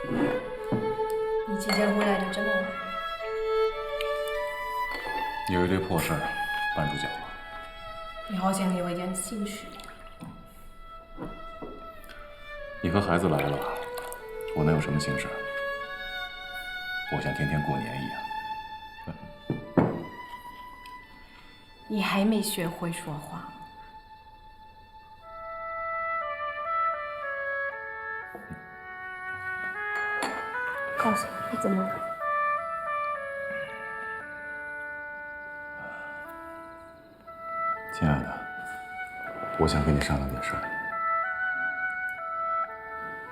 你几点回来的这么晚？有一堆破事儿绊住脚了。你好像有一点心事。你和孩子来了，我能有什么心事？我像天天过年一样。你还没学会说话。告诉我你怎么了？亲爱的，我想跟你商量点事儿。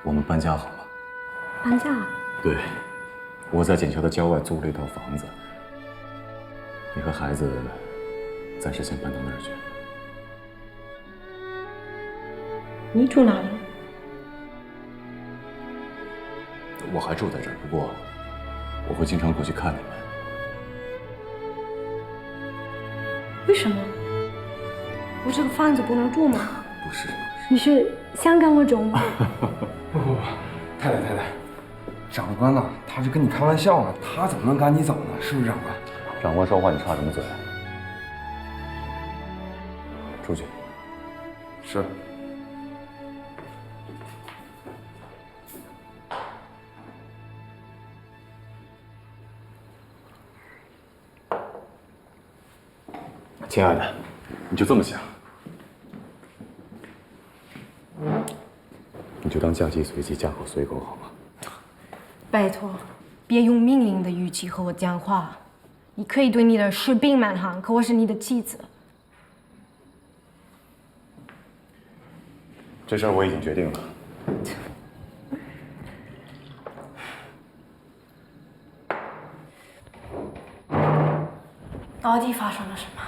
我们搬家好吗？搬家？对，我在锦绣的郊外租了一套房子，你和孩子暂时先搬到那儿去。你住哪里？我还住在这儿，不过我会经常过去看你们。为什么？我这个房子不能住吗？不是，你是想跟我住吗？不，太太，长官呢？他是跟你开玩笑呢，他怎么能赶你走呢？是不是长官？长官说话你插什么嘴？出去。是。亲爱的，你就这么想，你就当嫁鸡随鸡，嫁狗随狗，好吗？拜托，别用命令的语气和我讲话。你可以对你的士兵蛮横，可我是你的妻子。这事儿我已经决定了。到底发生了什么？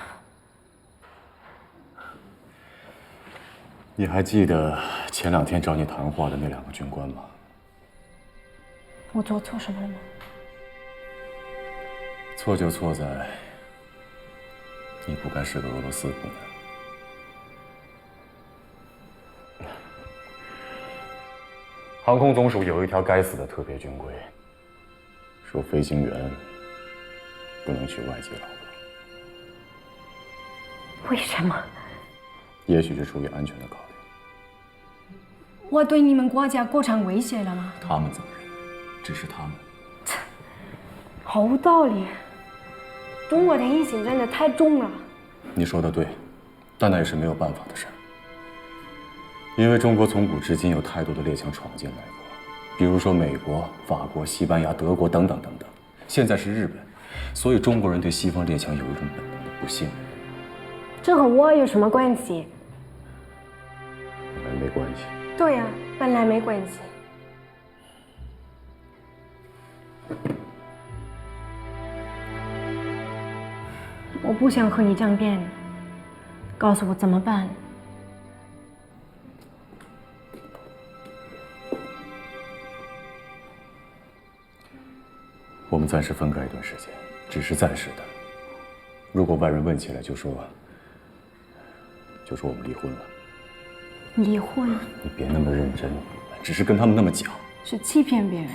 你还记得前2天找你谈话的那2个军官吗？我做错什么了吗？错就错在你不该是个俄罗斯姑娘。航空总署有一条该死的特别军规，说飞行员不能娶外籍老婆。为什么？也许是出于安全的考虑。我对你们国家构成威胁了吗？他们怎么认？只是他们。好无道理。中国的疑心真的太重了。你说的对，但那也是没有办法的事儿。因为中国从古至今有太多的列强闯进来过，比如说美国、法国、西班牙、德国等等等等，现在是日本，所以中国人对西方列强有一种本能的不信任。这和我有什么关系？本来没关系。对呀，本来没关系。我不想和你争辩，告诉我怎么办。我们暂时分开一段时间，只是暂时的。如果外人问起来，就说我们离婚了。离婚你别那么认真，只是跟他们那么讲。是欺骗别人。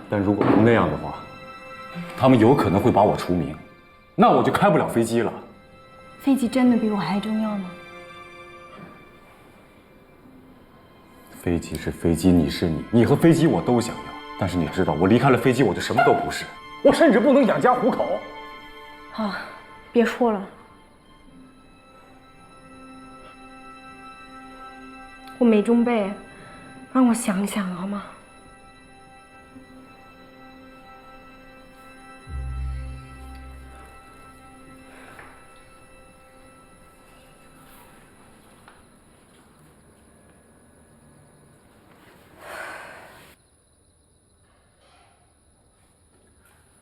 但如果不那样的话，他们有可能会把我除名，那我就开不了飞机了。飞机真的比我还重要吗？飞机是飞机，你是你，你和飞机我都想要。但是你知道，我离开了飞机，我就什么都不是，我甚至不能养家糊口。好，别说了。我没准备，让我想想好吗？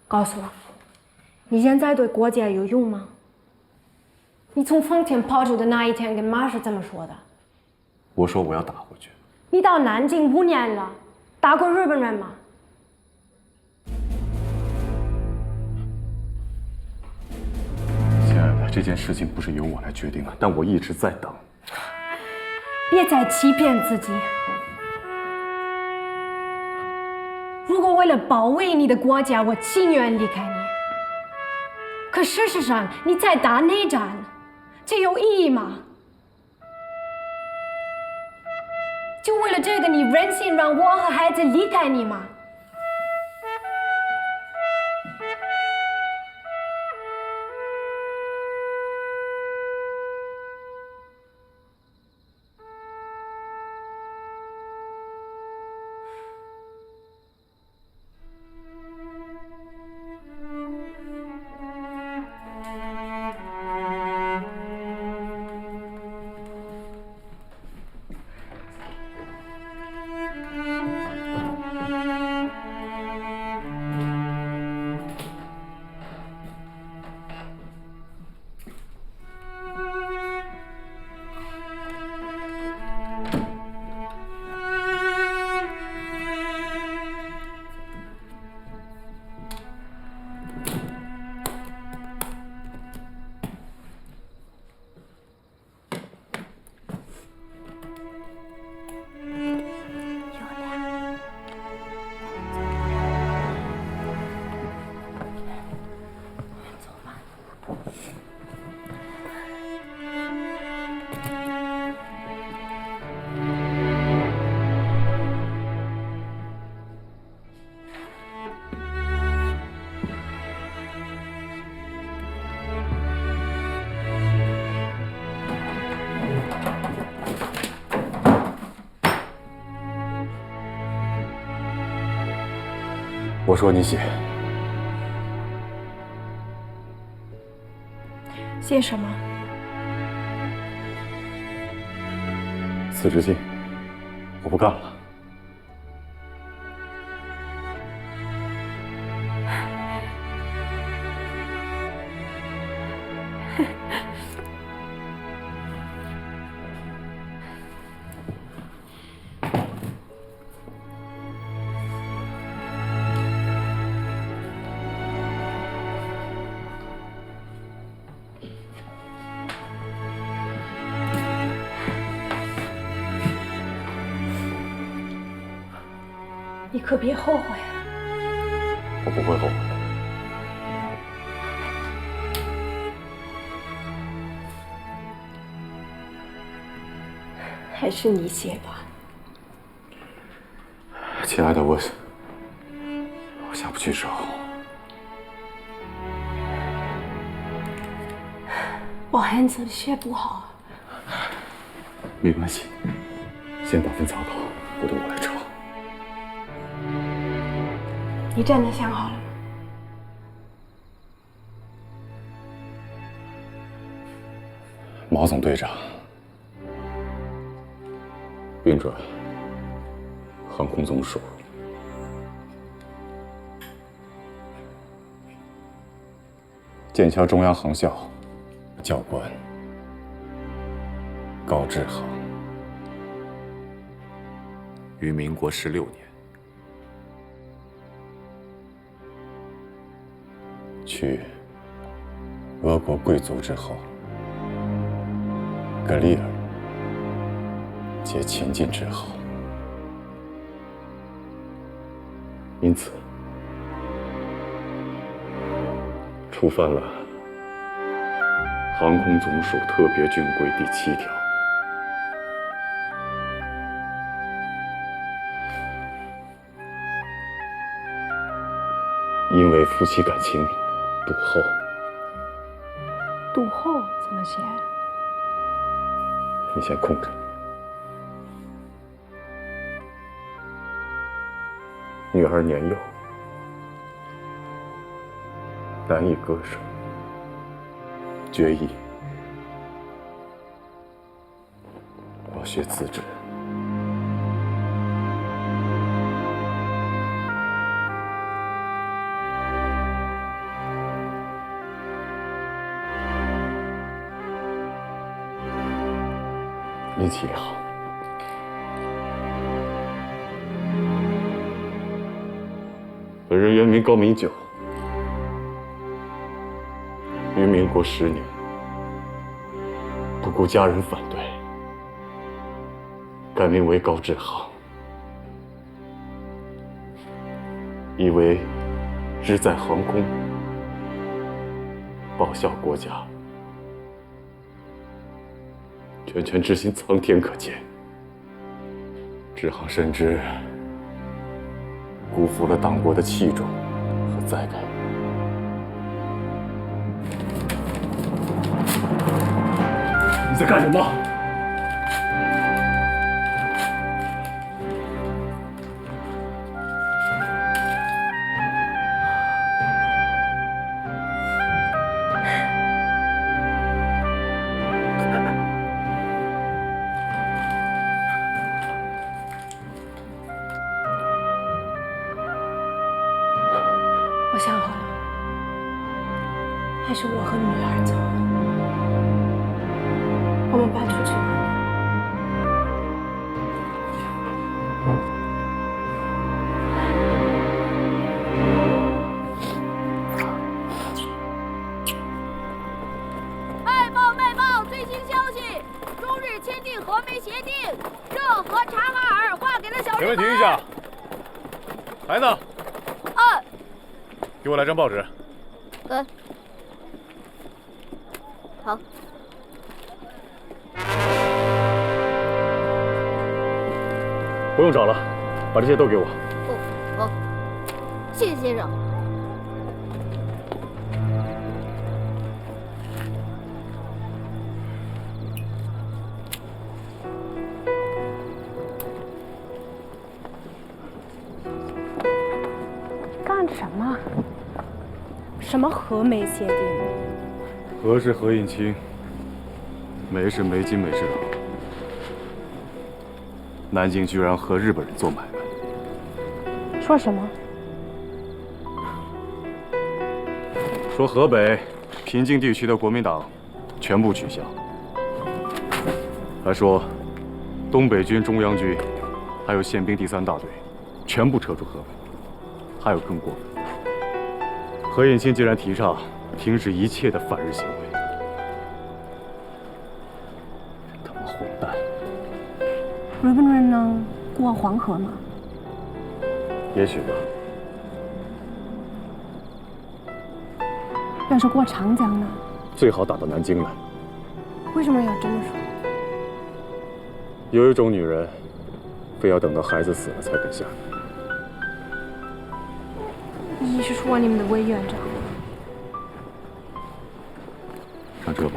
告诉我，你现在对国家有用吗？你从丰田跑出的那一天跟妈是怎么说的？我说我要打回去。你到南京5年了，打过日本人吗？亲爱的，这件事情不是由我来决定的，但我一直在等。别再欺骗自己，如果为了保卫你的国家，我情愿离开你。可事实上，你在打内战，这有意义吗？就为了这个，你忍心让我和孩子离开你吗？我说你写，写什么？辞职信，我不干了。你可别后悔。我不会后悔的。还是你写吧。亲爱的，我下不去手。我孩子写不好。没关系，先打份草稿，回头我来抄。你真的想好了吗？毛总队长，运转航空总署，剑桥中央航校教官高志航，于民国16年去俄国贵族之后，格里尔皆前进之后，因此触犯了航空总署特别军规第7条。因为夫妻感情笃厚，笃厚怎么写？你先空着。女儿年幼，难以割舍，决意我学辞职。运气也好。本人原名高明九，于民国10年，不顾家人反对，改名为高志航。以为志在横空，报效国家，拳拳之心苍天可见。志航深知辜负了党国的器重和栽培。你在干什么？我想好了，还是我和女儿走。我们搬出去吧。卖报！最新消息，中日签订和美协定，热河察哈尔划给了小日本。请问停一下，孩子，给我来张报纸。好。不用找了，把这些都给我。好，谢谢先生。干什么？什么和美协定？和是何应钦，美是梅津美治郎。南京居然和日本人做买卖，说什么？说河北平津地区的国民党全部取消，还说东北军、中央军还有宪兵第3大队全部撤出河北。还有更过分，何应钦竟然提倡停止一切的反日行为，他妈混蛋！日本人能过黄河吗？也许吧。要是过长江呢？最好打到南京来。为什么要这么说？有一种女人，非要等到孩子死了才肯下来。你是说你们的委员长？上车吧。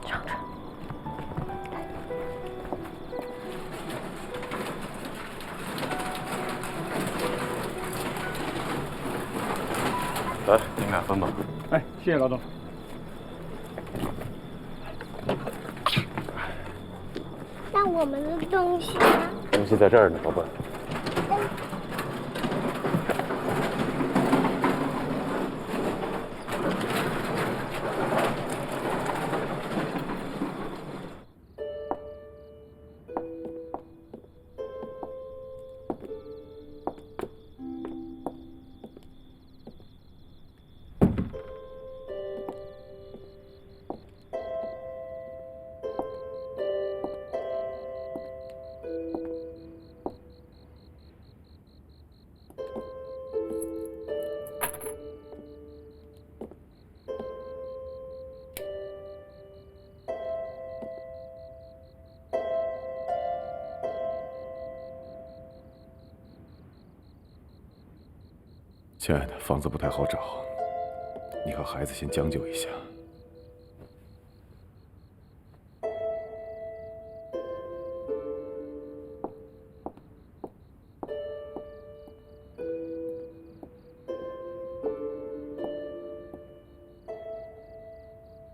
上车。来，你们俩分吧。哎，谢谢老总。那我们的东西呢？东西在这儿呢，宝贝儿。亲爱的，房子不太好找，你和孩子先将就一下。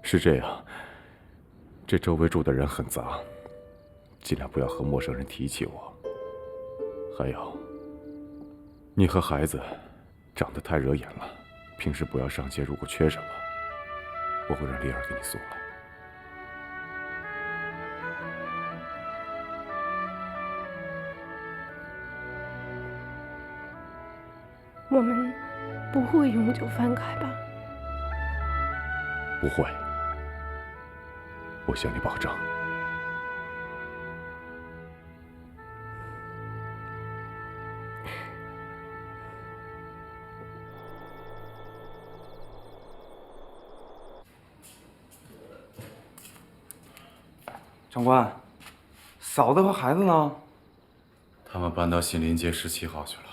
是这样，这周围住的人很杂，尽量不要和陌生人提起我。还有，你和孩子长得太惹眼了，平时不要上街，如果缺什么，我会让丽儿给你送来。我们不会永久分开吧？不会，我向你保证。长官，嫂子和孩子呢？他们搬到杏林街17号去了。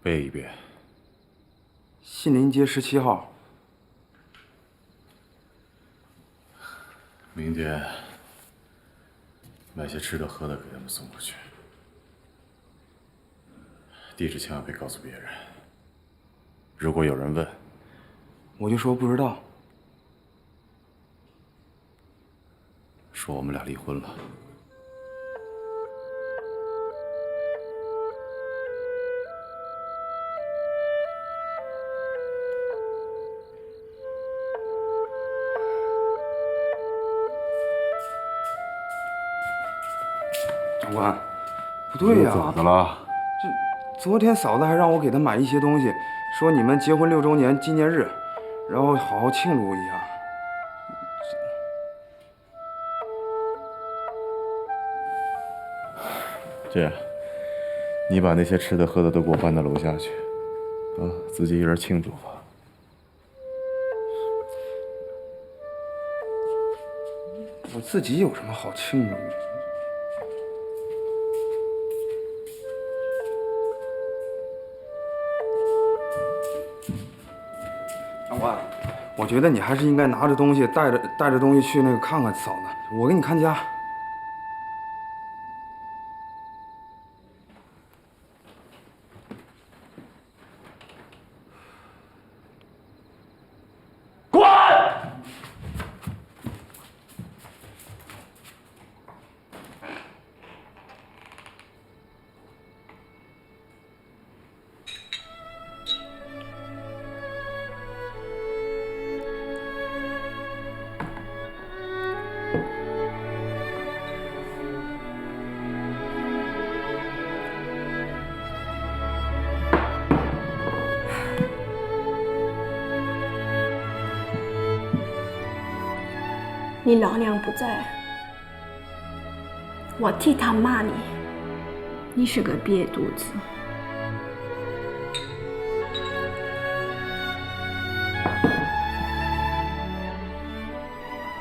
背一遍。杏林街17号。明天买些吃的喝的给他们送过去，地址千万别告诉别人。如果有人问，我就说不知道。说我们俩离婚了。长官，不对呀、怎么了？昨天嫂子还让我给她买一些东西，说你们结婚6周年纪念日，然后好好庆祝一下。这样，你把那些吃的喝的都给我搬到楼下去，自己一人庆祝吧。我自己有什么好庆祝的？长官，我觉得你还是应该拿着东西，带着东西去那个看看嫂子，我给你看家。你老娘不在，我替他骂你，你是个瘪犊子。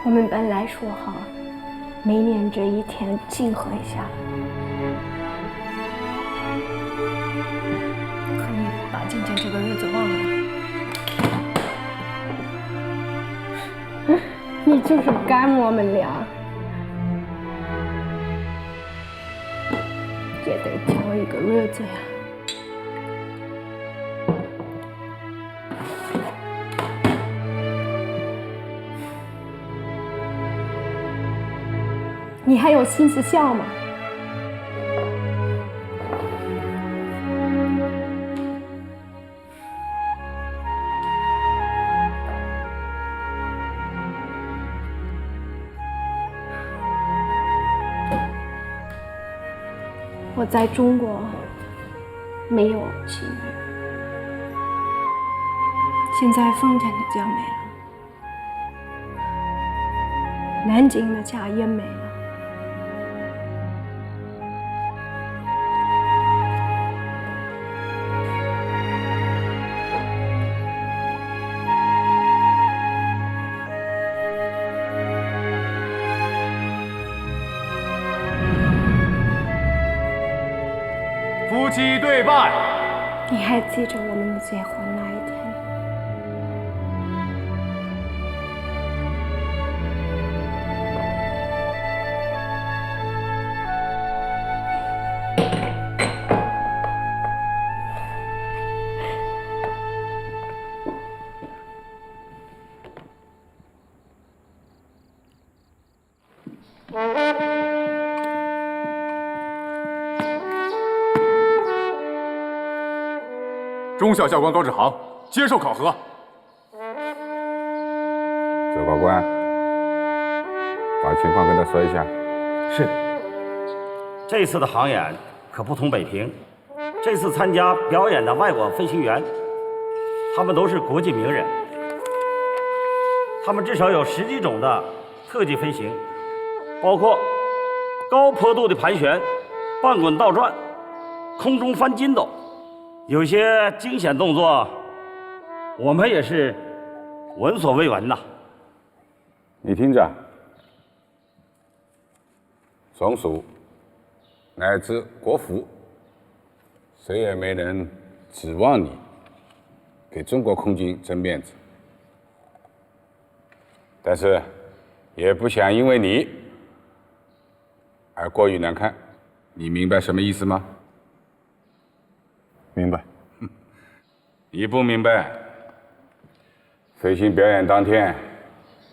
我们本来说好，每年这一天庆贺一下，可你把今天这个日子忘了。你就是干我们俩，也得挑一个日子呀。你还有心思笑吗？我在中国没有妻女，现在丰田的家没了，南京的家也没了。夫妻对拜。你还记着我们结婚那一天？中校教官高志航接受考核。周高官，把情况跟他说一下。是。这次的航演可不同北平，这次参加表演的外国飞行员，他们都是国际名人，他们至少有10几种的特技飞行，包括高坡度的盘旋、半滚倒转、空中翻筋斗。有些惊险动作，我们也是闻所未闻呐。你听着，中属乃至国父，谁也没人指望你给中国空军争面子，但是也不想因为你而过于难看。你明白什么意思吗？明白。你不明白，飞行表演当天，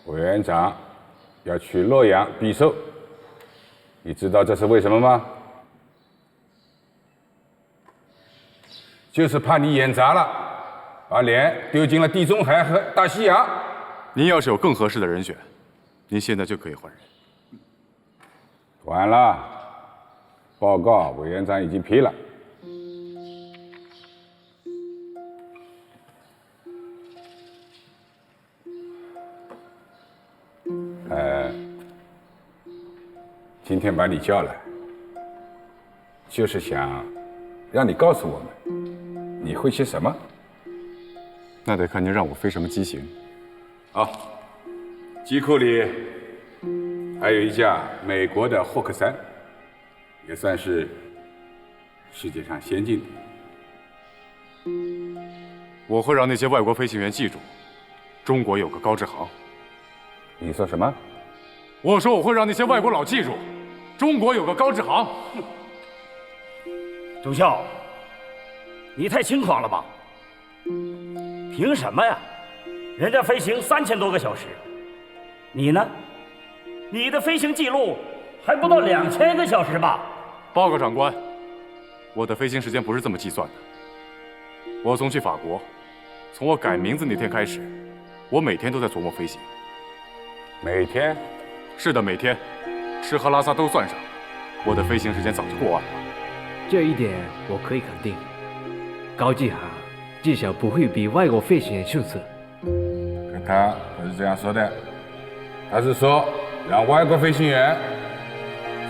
委员长要去洛阳避寿，你知道这是为什么吗？就是怕你演砸了，把脸丢进了地中海和大西洋。您要是有更合适的人选，您现在就可以换人。完了，报告委员长已经批了。今天把你叫来，就是想让你告诉我们，你会些什么？那得看您让我飞什么机型。好，机库里还有一架美国的霍克3，也算是世界上先进的。我会让那些外国飞行员记住，中国有个高志航。你说什么？我说我会让那些外国佬记住，中国有个高志航。中校，你太轻狂了吧？凭什么呀？人家飞行3000多个小时，你呢？你的飞行记录还不到2000个小时吧？报告长官，我的飞行时间不是这么计算的。我从去法国，从我改名字那天开始，我每天都在琢磨飞行。每天？是的，每天，吃喝拉撒都算上，我的飞行时间早就过万了。这一点我可以肯定，高志航至少不会比外国飞行员逊色。可他不是这样说的，他是说让外国飞行员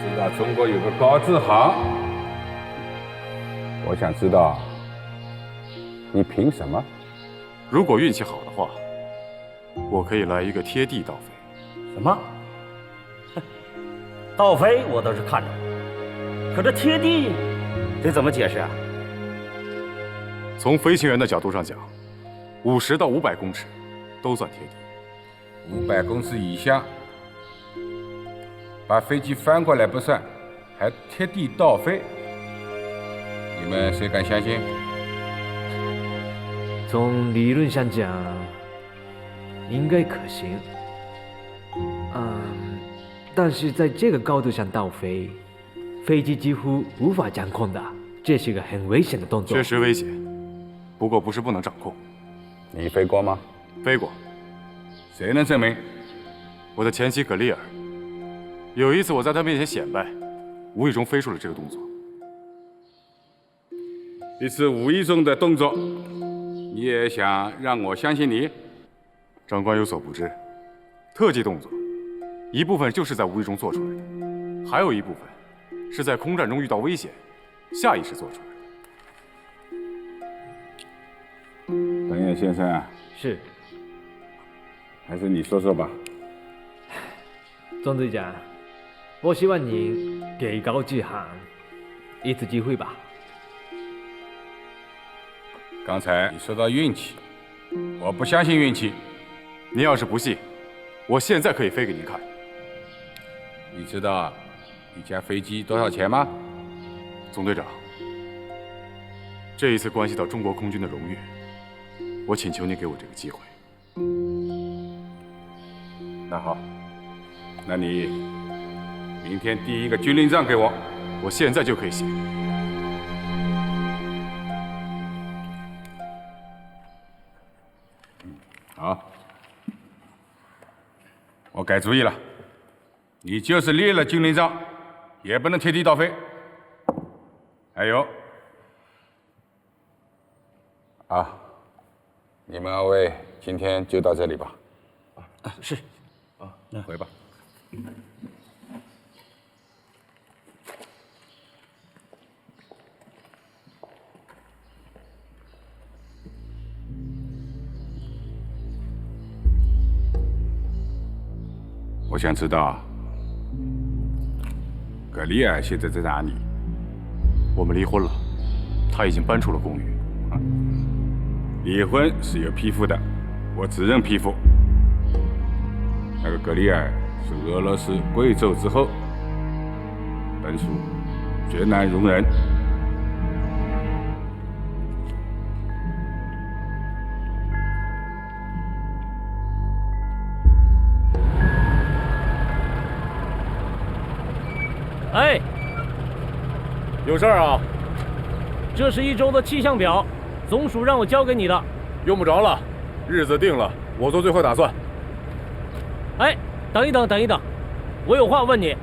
知道中国有个高志航。我想知道，你凭什么？如果运气好的话，我可以来一个贴地倒飞。什么？倒飞我倒是看着了，可这贴地得怎么解释啊？从飞行员的角度上讲，50到500公尺都算贴地。 500公尺以下，把飞机翻过来不算，还贴地倒飞，你们谁敢相信？从理论上讲，应该可行。但是在这个高度上倒飞，飞机几乎无法掌控的，这是个很危险的动作。确实危险，不过不是不能掌控。你飞过吗？飞过。谁能证明？我的前妻格里尔。有一次我在她面前显摆，无意中飞出了这个动作。一次无意中的动作，你也想让我相信你？长官有所不知，特技动作一部分就是在无意中做出来的，还有一部分是在空战中遇到危险，下意识做出来的。等眼先生，是，还是你说说吧。钟队长，我希望您给高志航一次机会吧。刚才你说到运气，我不相信运气。您要是不信，我现在可以飞给您看。你知道一架飞机多少钱吗？总队长，这一次关系到中国空军的荣誉，我请求您给我这个机会。那好，那你明天第一个军令状给我，我现在就可以写。好，我改主意了，你就是列了军令状，也不能贴地倒飞。还有，啊，你们2位今天就到这里吧。是，回吧。我想知道，格里尔现在在哪里？我们离婚了，他已经搬出了公寓。离婚是有批复的，我只认批复。那个格里尔是俄罗斯贵胄之后，本属绝难容忍。哎，有事儿啊？这是1周的气象表，总署让我交给你的。用不着了，日子定了，我做最后打算。哎，等一等，等一等，我有话问你。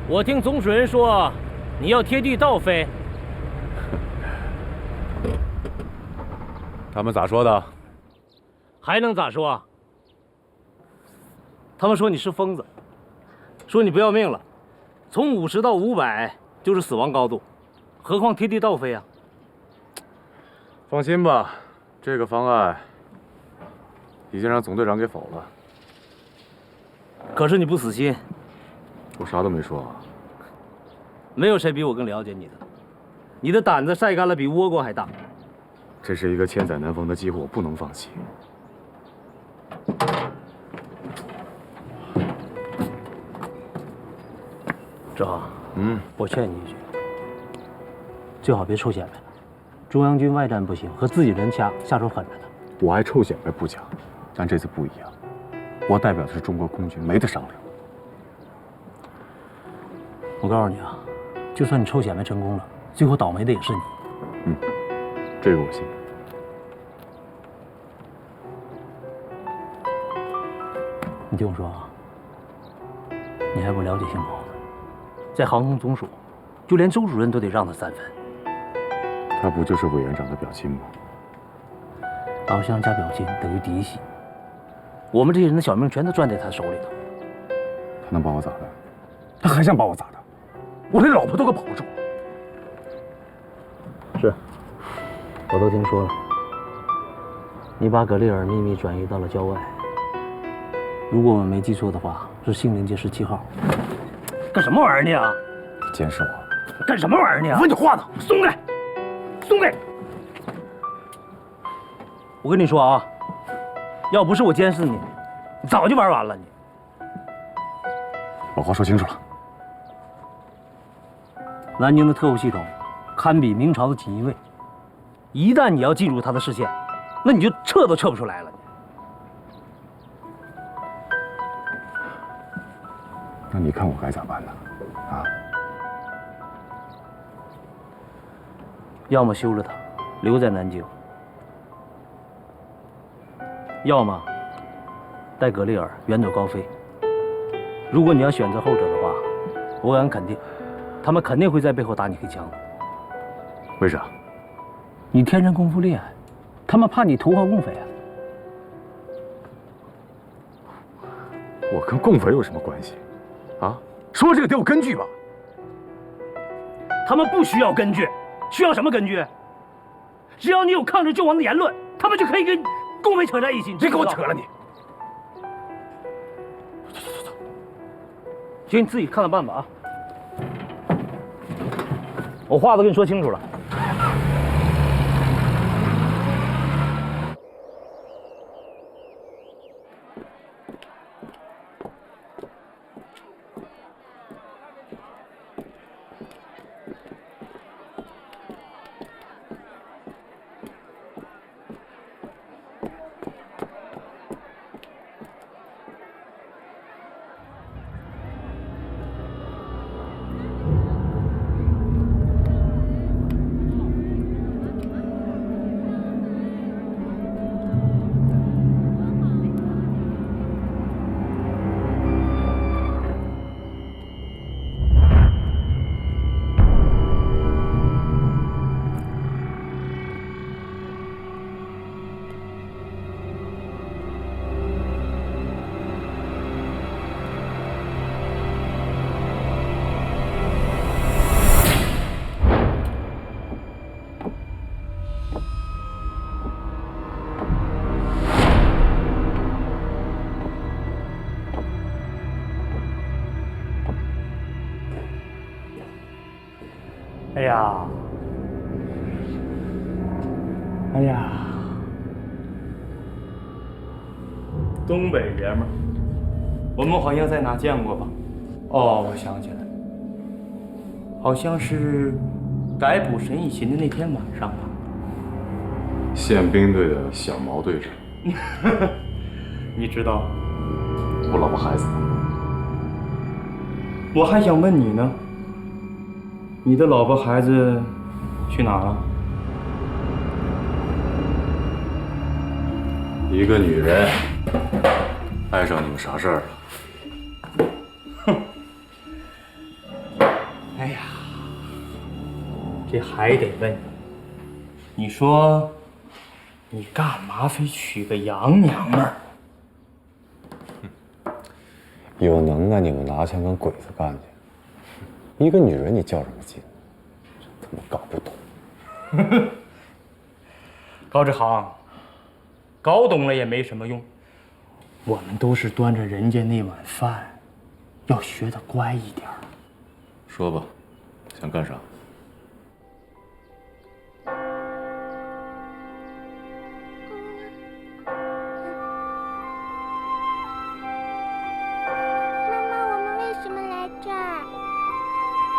我听总主任说，你要贴地倒飞。他们咋说的？还能咋说啊？他们说你是疯子，说你不要命了，从50到500就是死亡高度，何况贴地倒飞啊？放心吧，这个方案已经让总队长给否了。可是你不死心。我啥都没说啊。没有谁比我更了解你的，你的胆子晒干了比倭瓜还大。这是一个千载难逢的机会，我不能放弃。志豪，我劝你一句，最好别臭显摆了。中央军外战不行，和自己人掐，下手狠着呢。我爱臭显摆不假，但这次不一样，我代表的是中国空军，没得商量。我告诉你啊，就算你臭显摆成功了，最后倒霉的也是你。这个我信。你听我说啊，你还不了解姓毛的，在航空总署，就连周主任都得让他3分。他不就是委员长的表亲吗？老乡加表亲等于嫡系，我们这些人的小命全都攥在他手里头。他能把我咋的？他还想把我咋的？我连老婆都给保不住。是，我都听说了。你把格里尔秘密转移到了郊外，如果我们没记错的话，是杏林街17号。干什么玩意儿你啊？监视我？干什么玩意儿你啊？问你话呢！松开，松开！我跟你说啊，要不是我监视你，你早就玩完了你。把话说清楚了。南京的特务系统堪比明朝的锦衣卫，一旦你要进入他的视线，那你就撤都撤不出来了。那你看我该咋办呢？啊？要么休了他，留在南京；要么带格里尔远走高飞。如果你要选择后者的话，我敢肯定，他们肯定会在背后打你黑枪的。为啥？你天生功夫厉害，他们怕你投靠共匪啊。我跟共匪有什么关系？啊？说这个得有根据吧？他们不需要根据，需要什么根据？只要你有抗日救亡的言论，他们就可以跟共匪扯在一起。你别给我扯了你！行，你自己看着办吧啊！我话都跟你说清楚了。哎呀，哎呀，东北爷们儿，我们好像在哪见过吧？哦，我想起来了，好像是逮捕沈以勤的那天晚上吧。宪兵队的小毛队长。你知道？我老婆孩子呢？我还想问你呢，你的老婆孩子去哪了？一个女人碍上你们啥事儿了？哼！哎呀，这还得问你，你说你干嘛非娶个洋娘们儿？有能耐你们拿枪跟鬼子干去！一个女人你较什么劲？真他妈搞不懂！高志航，搞懂了也没什么用。我们都是端着人家那碗饭，要学得乖一点。说吧，想干啥？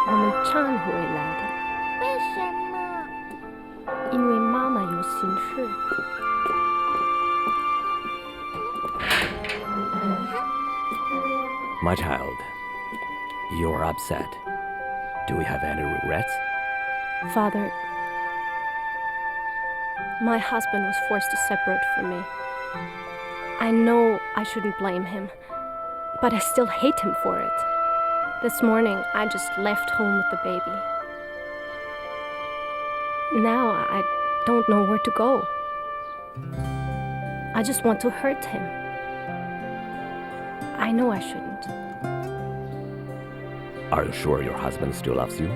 我们忏悔来的。为什么？因为妈妈有心事。My child, you are upset. Do you have any regrets? Father, my husband was forced to separate from me. I know I shouldn't blame him, but I still hate him for it. This morning, I just left home with the baby. Now, I don't know where to go. I just want to hurt him. I know I shouldn't. Are you sure your husband still loves you?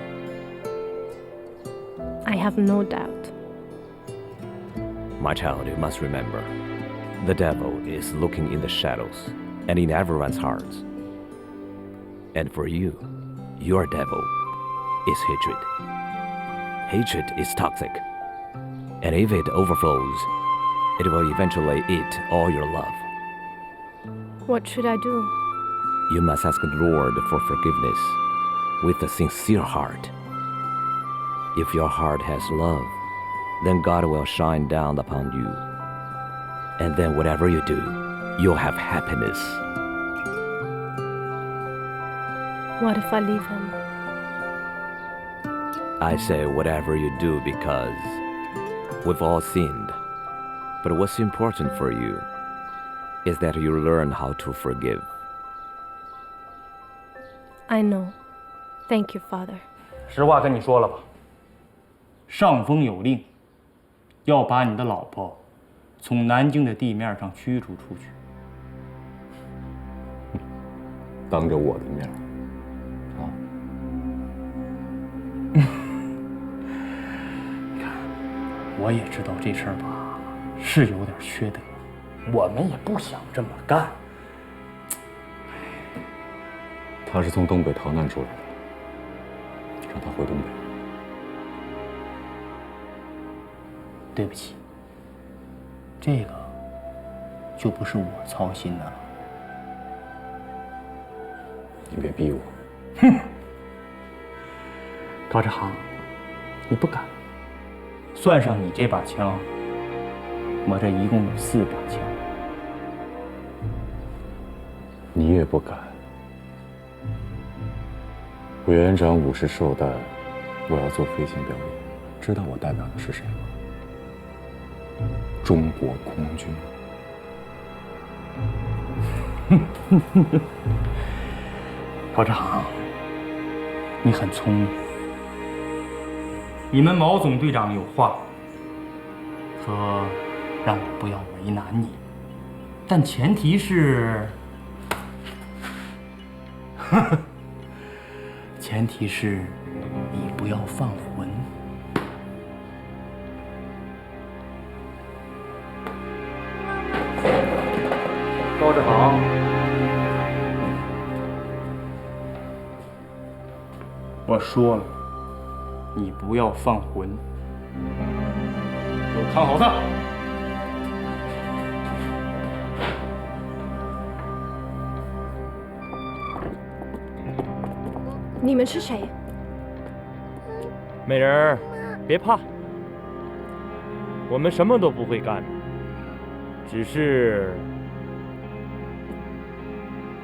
I have no doubt. My child, you must remember, the devil is looking in the shadows and in everyone's hearts. And for you, your devil is hatred. Hatred is toxic. And if it overflows, it will eventually eat all your love. What should I do? You must ask the Lord for forgiveness with a sincere heart. If your heart has love, then God will shine down upon you. And then whatever you do, you'll have happiness. What if I leave him? I say whatever you do because we've all sinned. But what's important for you is that you learn how to forgive. I know. Thank you, Father. 实话跟你说了吧，上峰有令，要把你的老婆从南京的地面上驱逐出去。当着我的面，啊？你看，我也知道这事儿吧，是有点缺德，我们也不想这么干。他是从东北逃难出来的，让他回东北。对不起，这个就不是我操心的了。你别逼我。哼，高志航，你不敢。算上你这把枪，我这一共有4把枪。你也不敢。委员长50寿诞，我要做飞行表演，知道我代表的是谁吗？中国空军。高志航，你很聪明。你们毛总队长有话，说让我不要为难你，但前提是，前提是你不要放魂。高志航，我说了，你不要放魂，给我看好他。你们是谁？美人儿，别怕，我们什么都不会干，只是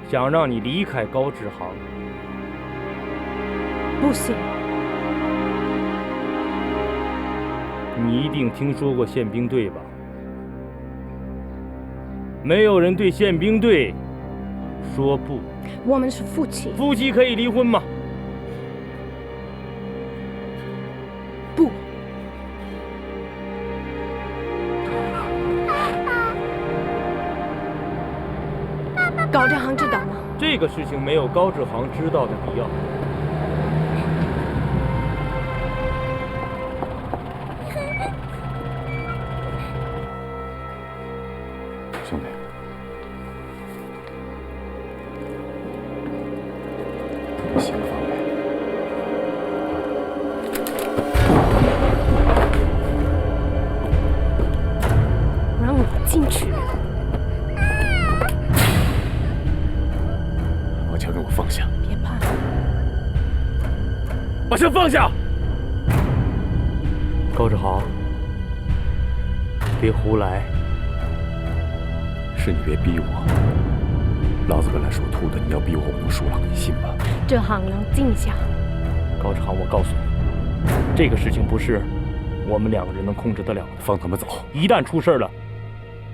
想让你离开高志航。不行。你一定听说过宪兵队吧？没有人对宪兵队说不。我们是夫妻。夫妻可以离婚吗？不。高志航知道吗？这个事情没有高志航知道的必要。兄弟，不行方面。让我进去。把枪给我放下！别怕。把枪放下！高志航，别胡来。是你别逼我，老子本来属兔的，你要逼我，我能输了，你信吧？这行能静下。高志航，我告诉你，这个事情不是我们两个人能控制得了的。放他们走！一旦出事了，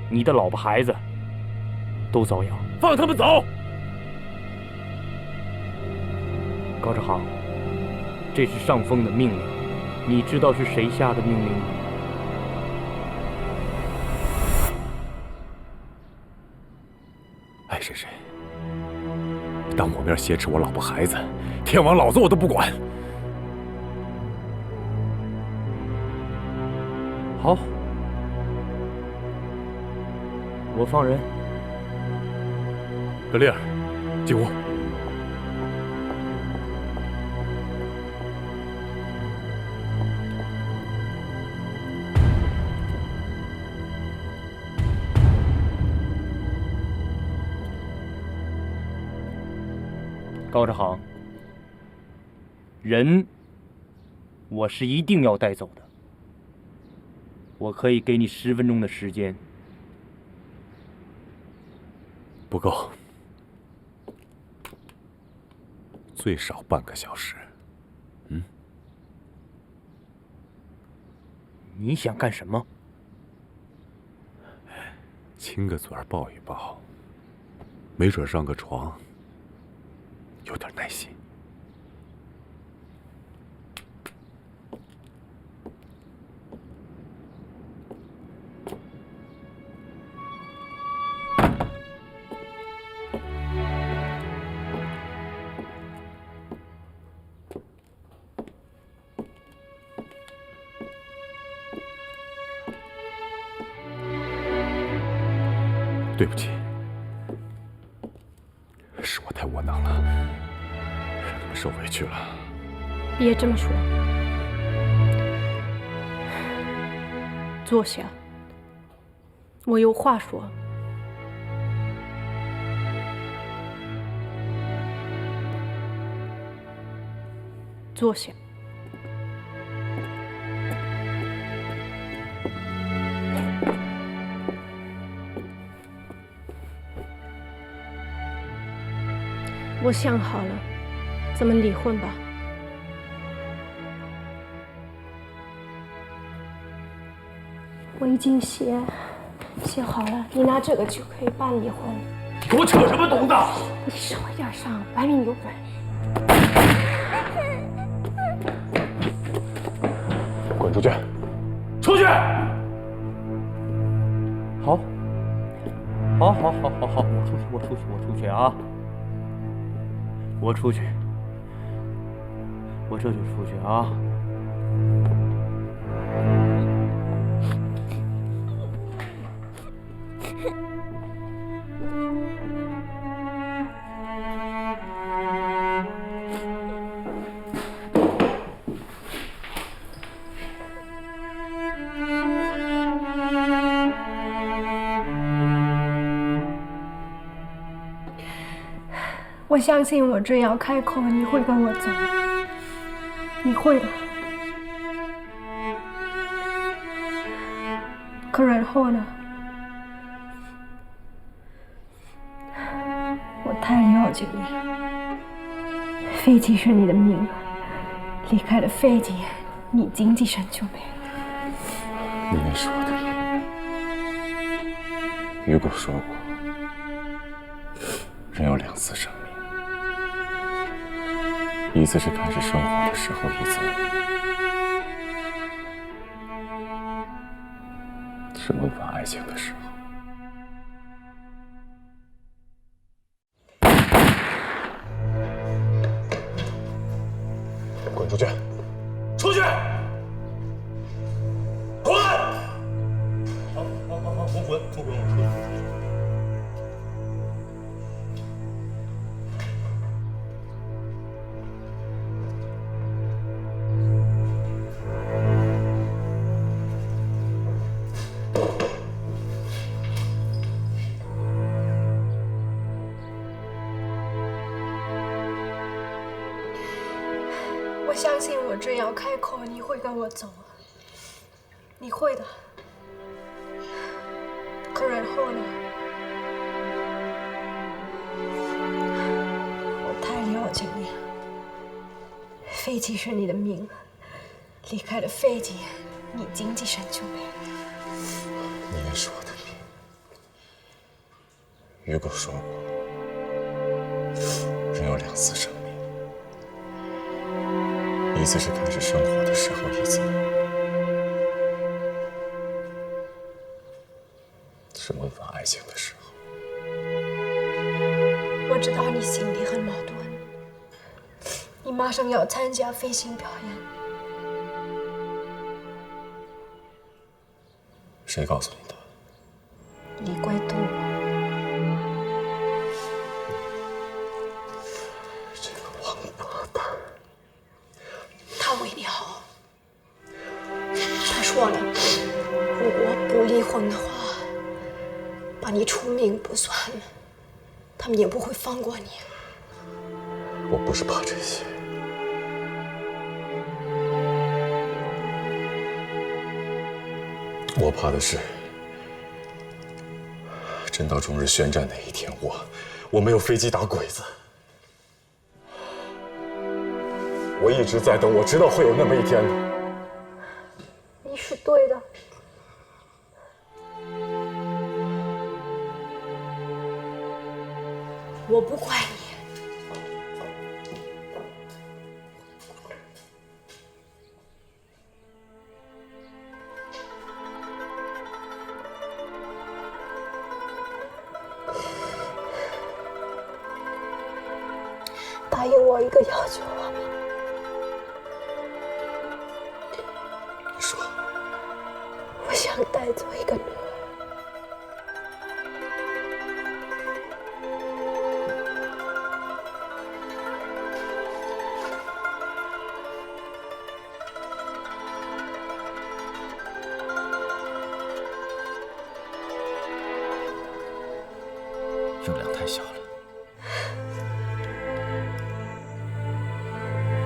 你的老婆孩子都遭殃。放他们走！高志航，这是上峰的命令，你知道是谁下的命令吗？爱谁谁，当我面挟持我老婆孩子，天王老子我都不管。好，我放人。格丽尔，进屋。高志航，人我是一定要带走的。我可以给你10分钟的时间。不够，最少半个小时。你想干什么？亲个嘴儿，抱一抱，没准上个床。有点耐心。对不起，是我太窝囊了。受委屈了，别这么说。坐下，我有话说。坐下。我想好了。咱们离婚吧。我已经写好了，你拿这个就可以办离婚。你给我扯什么犊子？你少一点上，摆明有本。滚出去！出去！好，我出去啊！我出去。我这就出去啊！相信我只要开口，你会跟我走，你会的。可然后呢？我太了解你了。飞机是你的命，离开了飞机，你经济上就没了。你也说的。雨果说过，人有2次生命，一次是开始生活的时候，一次是萌发爱情的时候。滚出去！出去！滚！好，不滚，不滚，我出去。我相信我只要开口，你会跟我走，你会的。可然后呢？我太了解你了。飞机是你的命，离开了飞机，你经济上就没了。你也是我的命。雨果说过，人有2次生命。一次是开始生活的时候，一次是萌发爱情的时候。我知道你心里很矛盾，你马上要参加飞行表演。谁告诉你的？李贵东。这个王八蛋。他为你好，他说了，如果不离婚的话，把你除名不算了，他们也不会放过你。我不是怕这些，我怕的是，真到中日宣战那一天，我没有飞机打鬼子。我一直在等，我知道会有那么一天的。你是对的。我不怪你。答应我一个要求好吗？你说。我想带走一个女儿。热量太小了。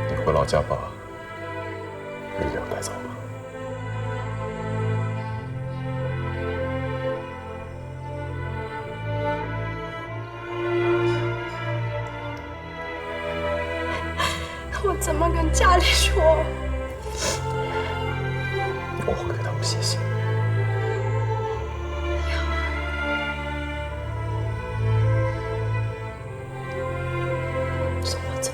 你回老家把丽亮带走吧。我怎么跟家里说？我会给他们写信。送我走。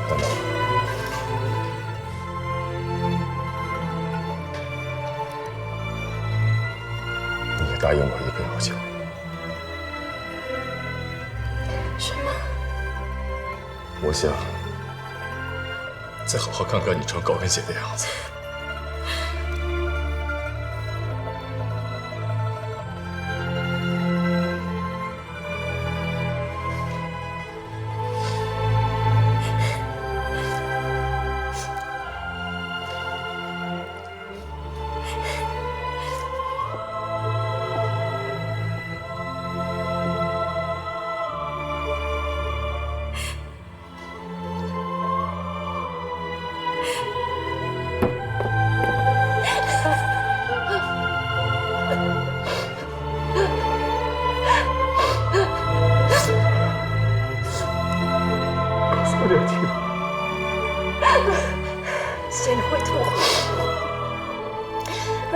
等等。你也答应我一个要求。什么？我想再好好看看你穿高跟鞋的样子。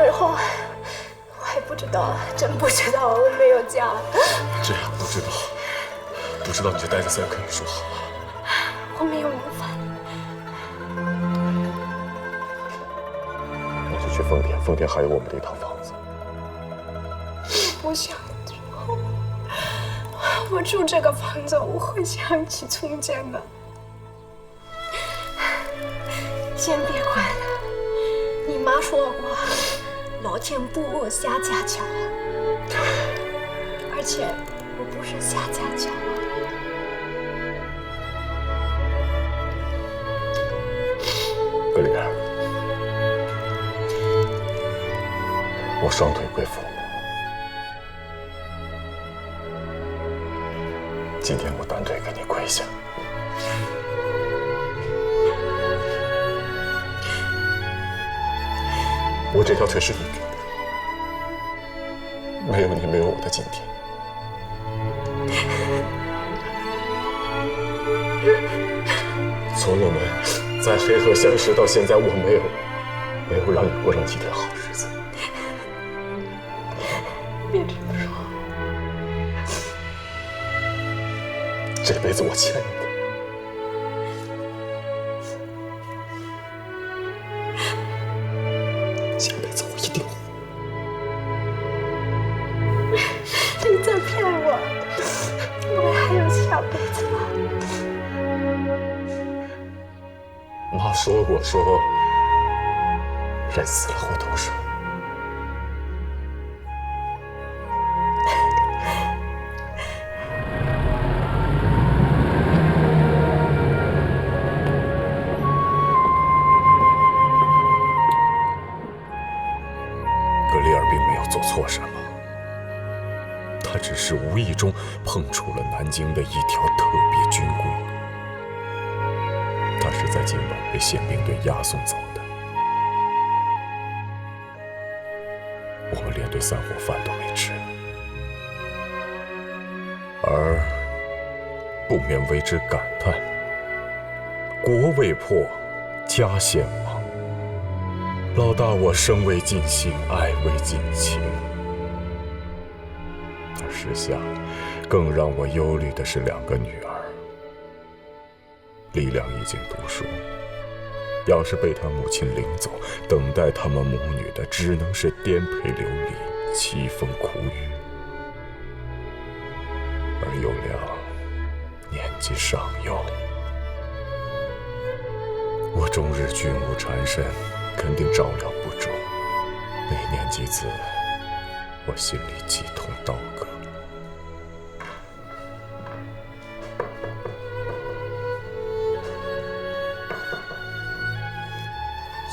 然后我还不知道，真不知道我没有家。这样不知道你就待在这儿跟你说好。我没有名分。那就去丰田，丰田还有我们的一套房子。不想住，我住这个房子，我会想起从前的。先别管了，你妈说过，老天不误下家巧，而且我不是下家巧。格里尔，我双腿跪父母。今天我单腿给你跪下。我这条腿是你给的，没有你，没有我的今天。从我们在黑河相识到现在，我没有让你过上几天好日子。别这么说，这辈子我欠你的。下辈子我一定还。你在骗我，我还有下辈子吗？妈说过，说人死了会投生。格里尔并没有做错什么，他只是无意中碰触了南京的一条特别军规。他是在今晚被宪兵队押送走的。我们连顿散伙饭都没吃，而不免为之感叹：国未破，家先亡。老大我生未尽兴，爱未尽情。而时下，更让我忧虑的是两个女儿。丽亮已经读书，要是被他母亲领走，等待他们母女的只能是颠沛流离、凄风苦雨。而有亮年纪尚幼，我终日军务缠身，肯定照料不周。那念及此，我心里既痛刀割。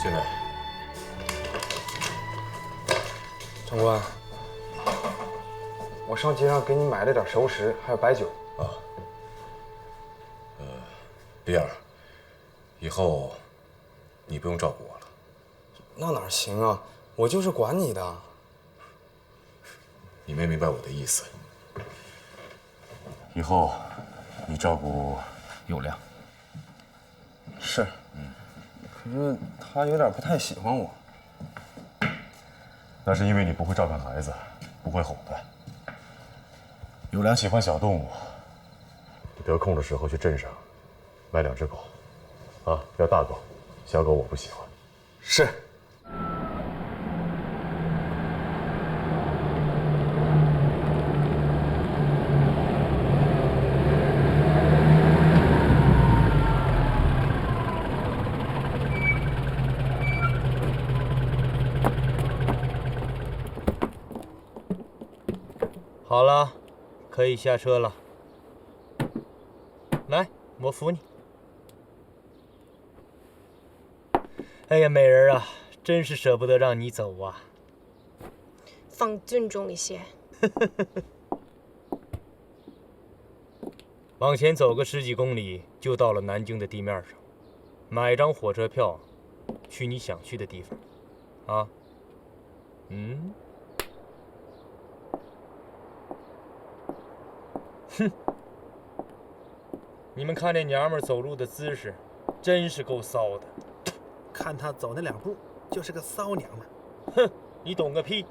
进来。长官，我上街上给你买了点熟食，还有白酒。啊。丽儿，以后你不用照顾我了。那哪行啊？我就是管你的。你没明白我的意思。以后你照顾有亮。是。可是他有点不太喜欢我。那是因为你不会照看孩子，不会哄他。有良喜欢小动物，得空的时候去镇上买2只狗，啊，要大狗，小狗我不喜欢。是。好了，可以下车了。来，我扶你。哎呀，美人啊，真是舍不得让你走啊。放尊重一些。往前走个10几公里，就到了南京的地面上。买张火车票，去你想去的地方。啊？嗯？哼！你们看这娘们走路的姿势，真是够骚的。看她走那2步，就是个骚娘们。哼，你懂个屁！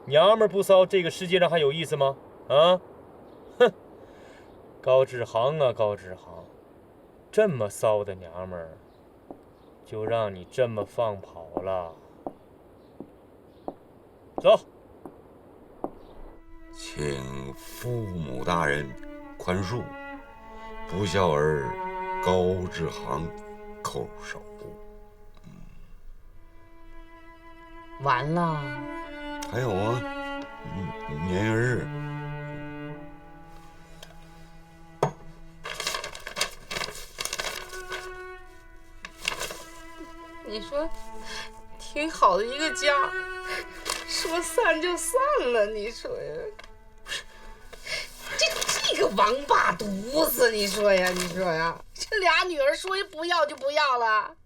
娘们儿不骚，这个世界上还有意思吗？啊？哼！高志航啊，高志航，这么骚的娘们儿，就让你这么放跑了？走。请父母大人宽恕，不孝儿高志航叩首。完了。还有啊，年月日。你说，挺好的一个家，说散就散了，你说呀？这个王八犊子，你说呀？你说呀？这俩女儿说不要就不要了，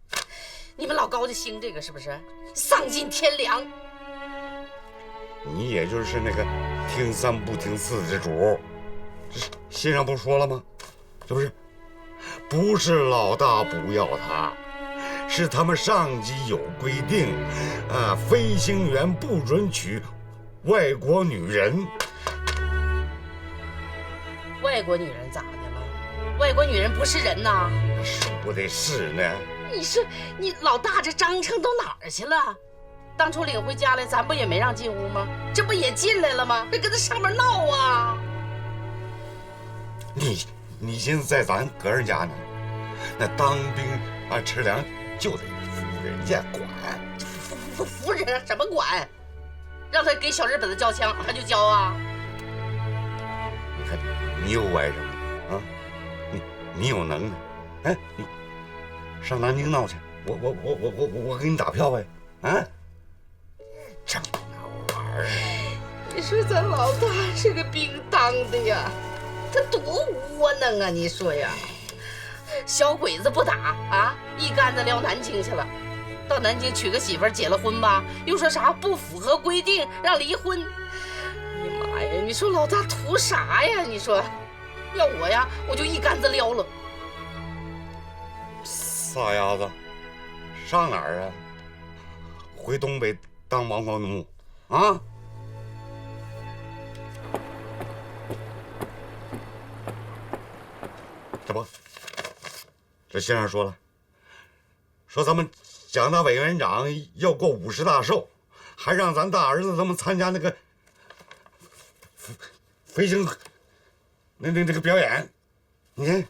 你们老高就兴这个是不是？丧尽天良。你也就是那个听三不听四的主，信上不说了吗？是不是？不是老大不要他，是他们上级有规定，飞行员不准娶外国女人。外国女人咋的了？外国女人不是人呐？说的是呢。你说你老大这章程到哪儿去了？当初领回家来，咱不也没让进屋吗？这不也进来了吗？这跟他上面闹啊！你寻思在咱个人家呢？那当兵吃粮就得服人家管，服人什么管？让他给小日本子交枪，他就交啊？你看你有外甥啊，你有能耐，哎，你上南京闹去，我给你打票呗，啊？这那玩意儿，你说咱老大这个兵当的呀，他多窝囊啊！你说呀，小鬼子不打啊，一竿子撩南京去了。到南京娶个媳妇儿，结了婚吧，又说啥不符合规定，让离婚。哎呀妈呀！你说老大图啥呀？你说，要我呀，我就一竿子撩了。傻丫子，上哪儿啊？回东北当王房奴啊？这不，这信上说了，说咱们蒋大委员长要过50大寿，还让咱大儿子他们参加那个飞行那个表演。你看，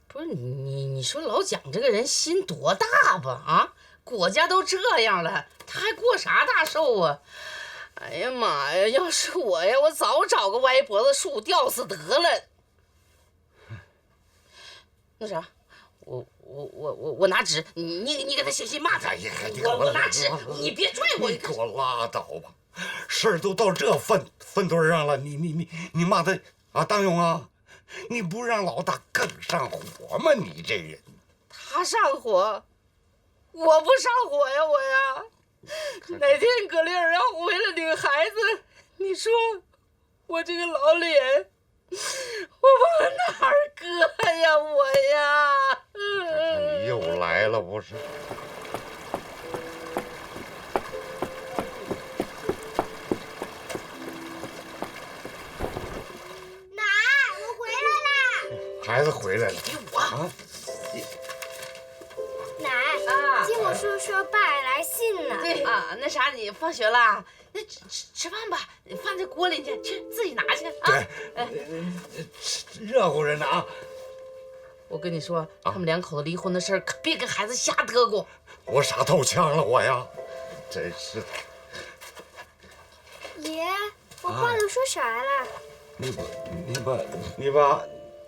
不是你说老蒋这个人心多大吧？啊，国家都这样了，他还过啥大寿啊？哎呀妈呀！要是我呀，我早找个歪脖子树吊死得了。那啥，我拿纸，你给他写信骂他。我拿纸，你别拽我。你给我拉倒吧，事儿都到这份堆上了，你骂他当勇啊？你不让老大更上火吗？你这人，他上火，我不上火呀，我呀。哪天葛丽儿让我回来领孩子，你说我这个老脸，我往哪儿搁呀，我呀？你又来了不是？奶，我回来了。孩子回来了。啊！奶啊，听我叔说爸来信了。对啊，那啥，你放学了，那吃饭吧，饭在锅里去，自己拿去啊。对，热乎着呢啊。我跟你说，他们两口子离婚的事儿，可别跟孩子瞎嘚咕。我傻透腔了，我呀，真是。爷，我爸都说啥了？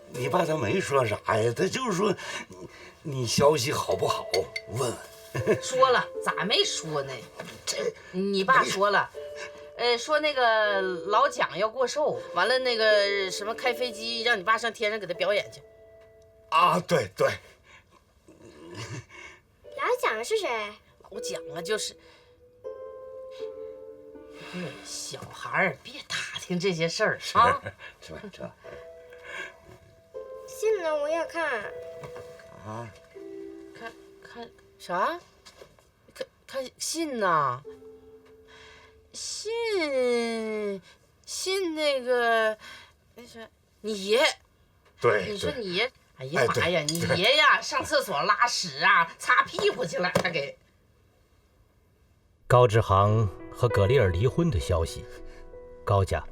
你爸他没说啥呀，他就是说你消息好不好，问问。说了，咋没说呢？你爸说了，说那个老蒋要过寿，完了那个什么开飞机让你爸上天上给他表演去。啊，对对。老蒋是谁？老蒋啊，就是。小孩儿别打听这些事儿啊。是吧？这。信呢，我也看。啊？看啥？看信呐？信那个，那是你爷。对，你说你爷，哎呀妈呀，你爷呀，上厕所拉屎啊，擦屁股去了，他给。高志航和葛丽尔离婚的消息，高家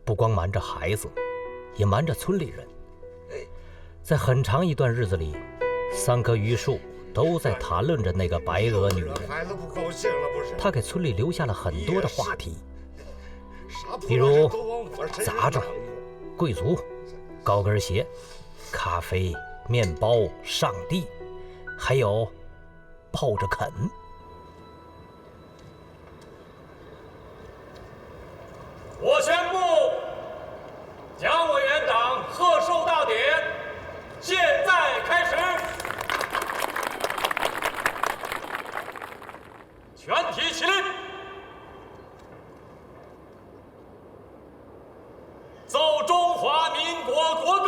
不光瞒着孩子，也瞒着村里人。在很长一段日子里，3棵榆树都在谈论着那个白俄女人。孩子不高兴了不是？她给村里留下了很多的话题，比如杂种、贵族、高跟鞋、咖啡、面包、上帝，还有抱着啃。我宣布，蒋委员长贺寿大典现在开始，全体起立，奏中华民国国歌。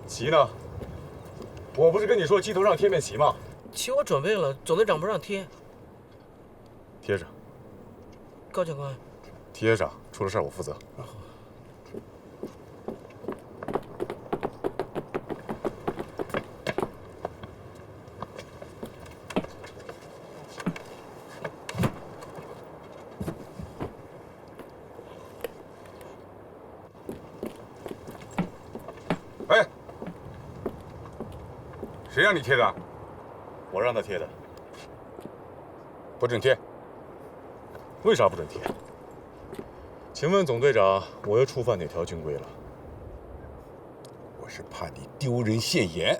旗呢？我不是跟你说鸡头上贴面旗吗？旗我准备了，总队长不让贴。贴上。高教官。贴上，出了事我负责。谁让你贴的？我让他贴的。不准贴。为啥不准贴？请问总队长，我又触犯哪条军规了？我是怕你丢人现眼。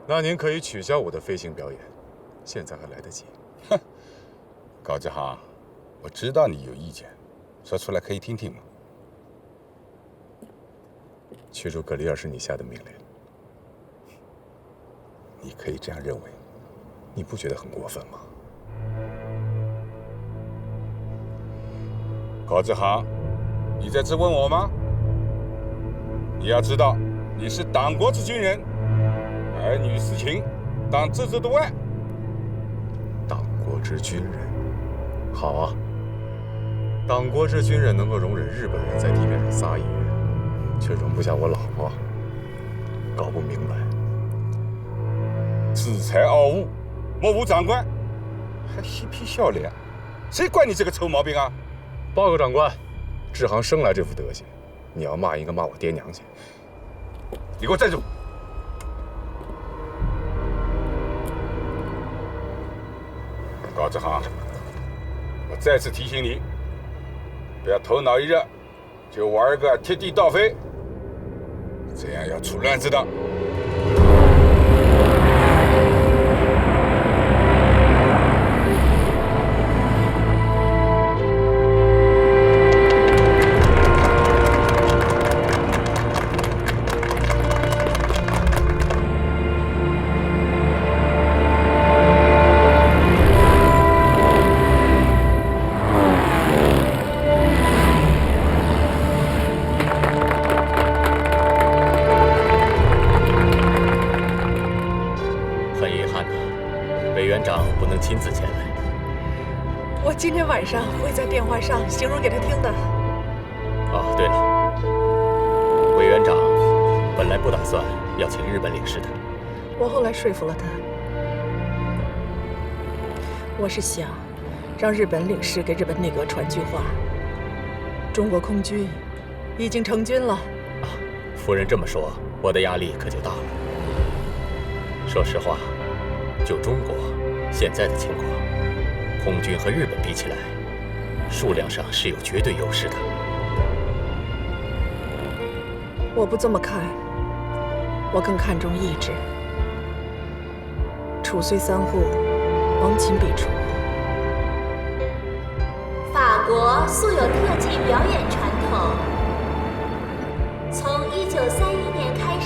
那您可以取消我的飞行表演，现在还来得及。哼，高志航，我知道你有意见，说出来可以听听吗？驱逐格里尔是你下的命令。你可以这样认为，你不觉得很过分吗？高志航，你在质问我吗？你要知道，你是党国之军人，儿女私情，当置之度外。党国之军人，好啊。党国之军人能够容忍日本人在地面上撒野，却容不下我老婆。搞不明白。恃才傲物，目无长官，还嬉皮笑脸，谁管你这个臭毛病啊？报告长官，志航生来这副德行，你要骂应该骂我爹娘去。你给我站住！高志航，我再次提醒你，不要头脑一热就玩个贴地盗飞，这样要出乱子的。亲自前来。我今天晚上会在电话上形容给他听的。哦，对了，委员长本来不打算要请日本领事的，我后来说服了他。我是想让日本领事给日本内阁传句话：中国空军已经成军了。啊，夫人这么说，我的压力可就大了。说实话，就中国现在的情况，空军和日本比起来，数量上是有绝对优势的。我不这么看，我更看重意志。楚虽三户，亡秦必楚。法国素有特技表演传统，从1931年开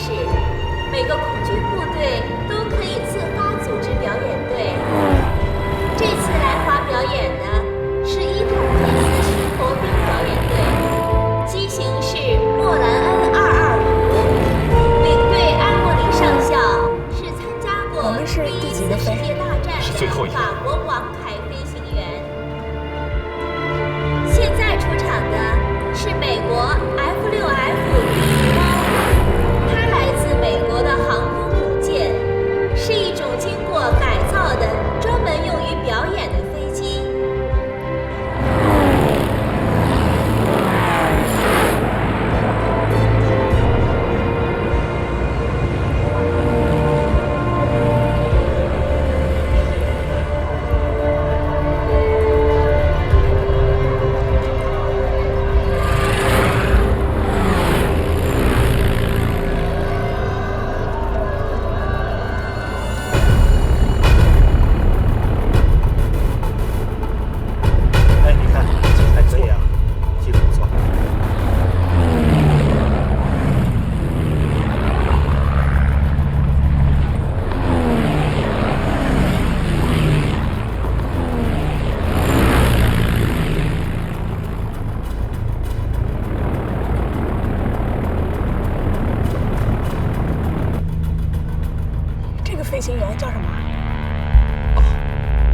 叫什么？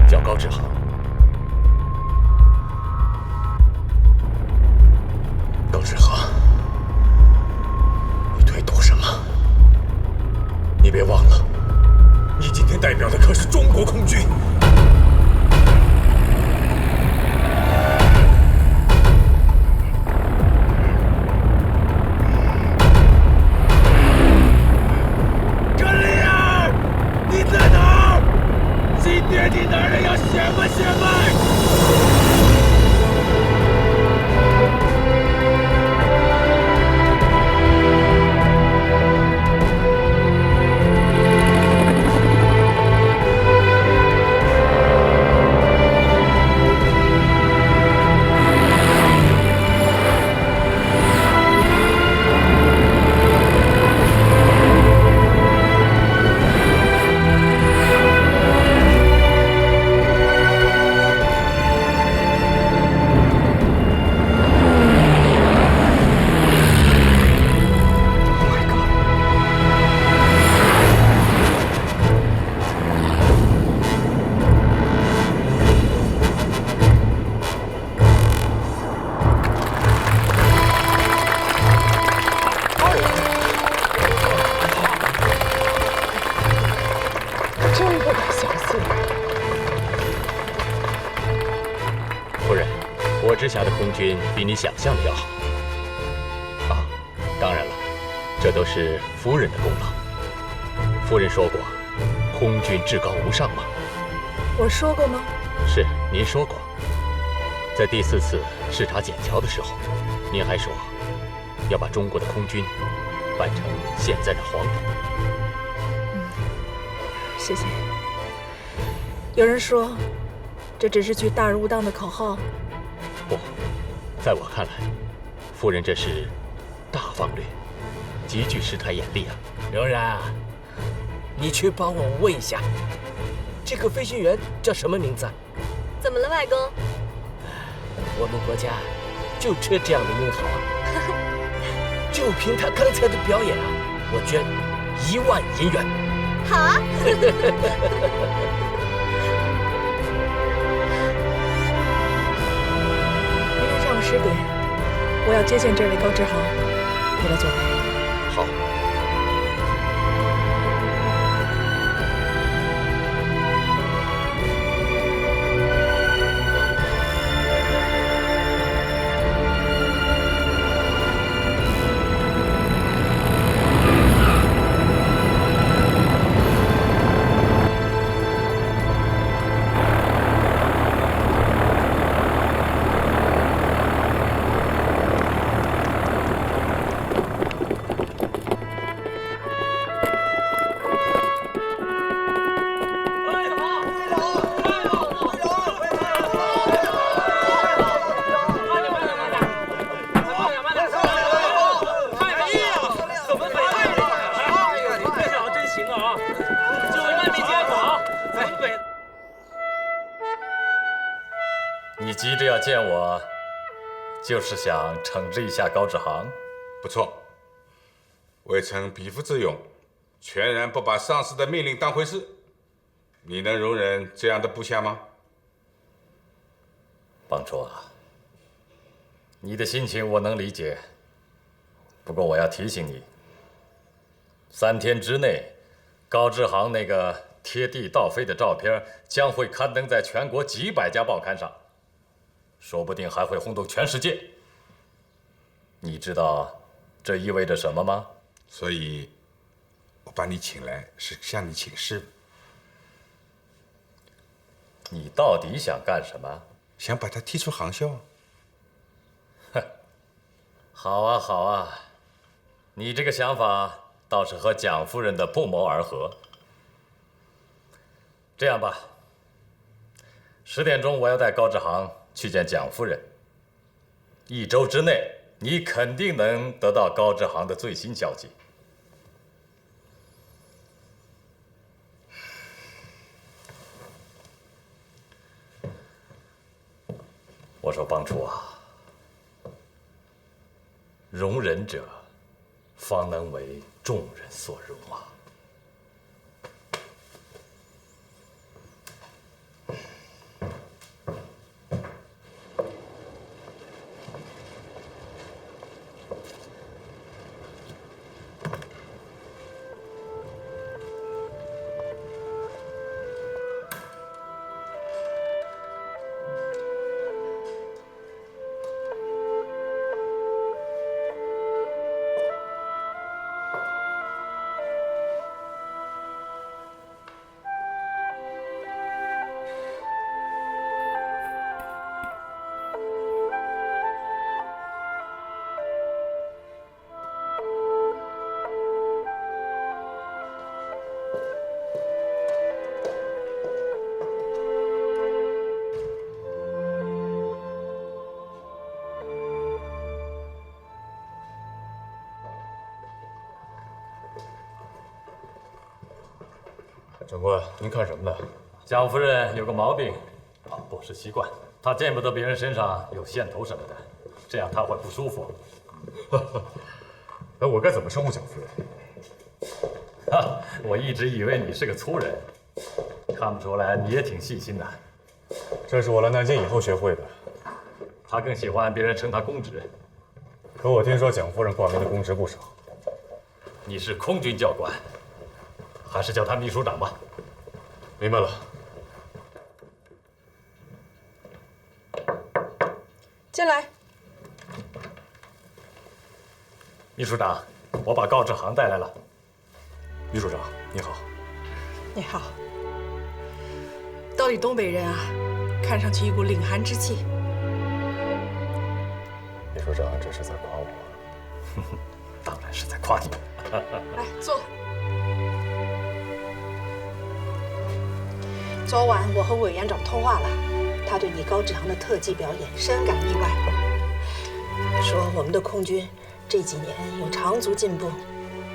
叫高志航。高志航，你对赌什么？你别忘了，你今天代表的可是中国空军。格里尔，你在哪儿？今天你男人要显摆显摆。真不敢相信。夫人，我治下的空军比你想象的要好。啊，当然了，这都是夫人的功劳。夫人说过，空军至高无上嘛。我说过吗？是，您说过。在第4次视察笕桥的时候，您还说要把中国的空军办成现在的黄埔。谢谢。有人说，这只是句大而无当的口号。不，在我看来，夫人这是大方略，极具识台眼力啊。柔然，你去帮我问一下，这个飞行员叫什么名字？怎么了，外公？我们国家就缺这样的英豪啊！就凭他刚才的表演啊，我捐1万银元。好啊！明天上午10点，我要接见这位高志航，给他座位。好。你急着要见我，就是想惩治一下高志航？不错，未曾匹夫之勇，全然不把上司的命令当回事，你能容忍这样的部下吗？帮主啊，你的心情我能理解，不过我要提醒你，3天之内，高志航那个贴地倒飞的照片将会刊登在全国几百家报刊上，说不定还会轰动全世界。你知道这意味着什么吗？所以，我把你请来是向你请示。你到底想干什么？想把他踢出航校。哼，好啊好啊，你这个想法倒是和蒋夫人的不谋而合。这样吧，10点钟我要带高志航去见蒋夫人。1周之内，你肯定能得到高志航的最新消息。我说帮主啊，容人者，方能为众人所容啊。长官，您看什么呢？蒋夫人有个毛病，不是习惯，她见不得别人身上有线头什么的，这样她会不舒服。那我该怎么称呼蒋夫人？我一直以为你是个粗人，看不出来你也挺细心的。这是我来南京以后学会的。他更喜欢别人称他公职。可我听说蒋夫人挂名的公职不少。你是空军教官，还是叫他秘书长吧。明白了。进来。秘书长，我把高志航带来了。秘书长，你好。你好。到底东北人啊，看上去一股凛寒之气。秘书长这是在夸我？当然是在夸你。来坐。昨晚我和委员长通话了，他对你高志航的特技表演深感意外，说我们的空军这几年有长足进步，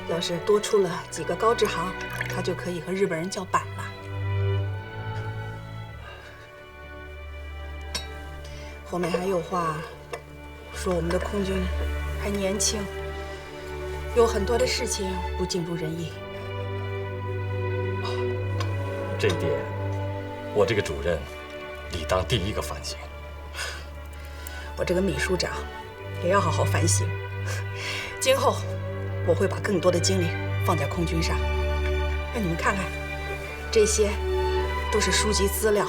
要是多出了几个高志航，他就可以和日本人叫板了。后面还有话说我们的空军还年轻，有很多的事情不尽如人意。这一点，我这个主任理当第一个反省。我这个秘书长也要好好反省。今后我会把更多的精力放在空军上，让你们看看，这些都是书籍资料，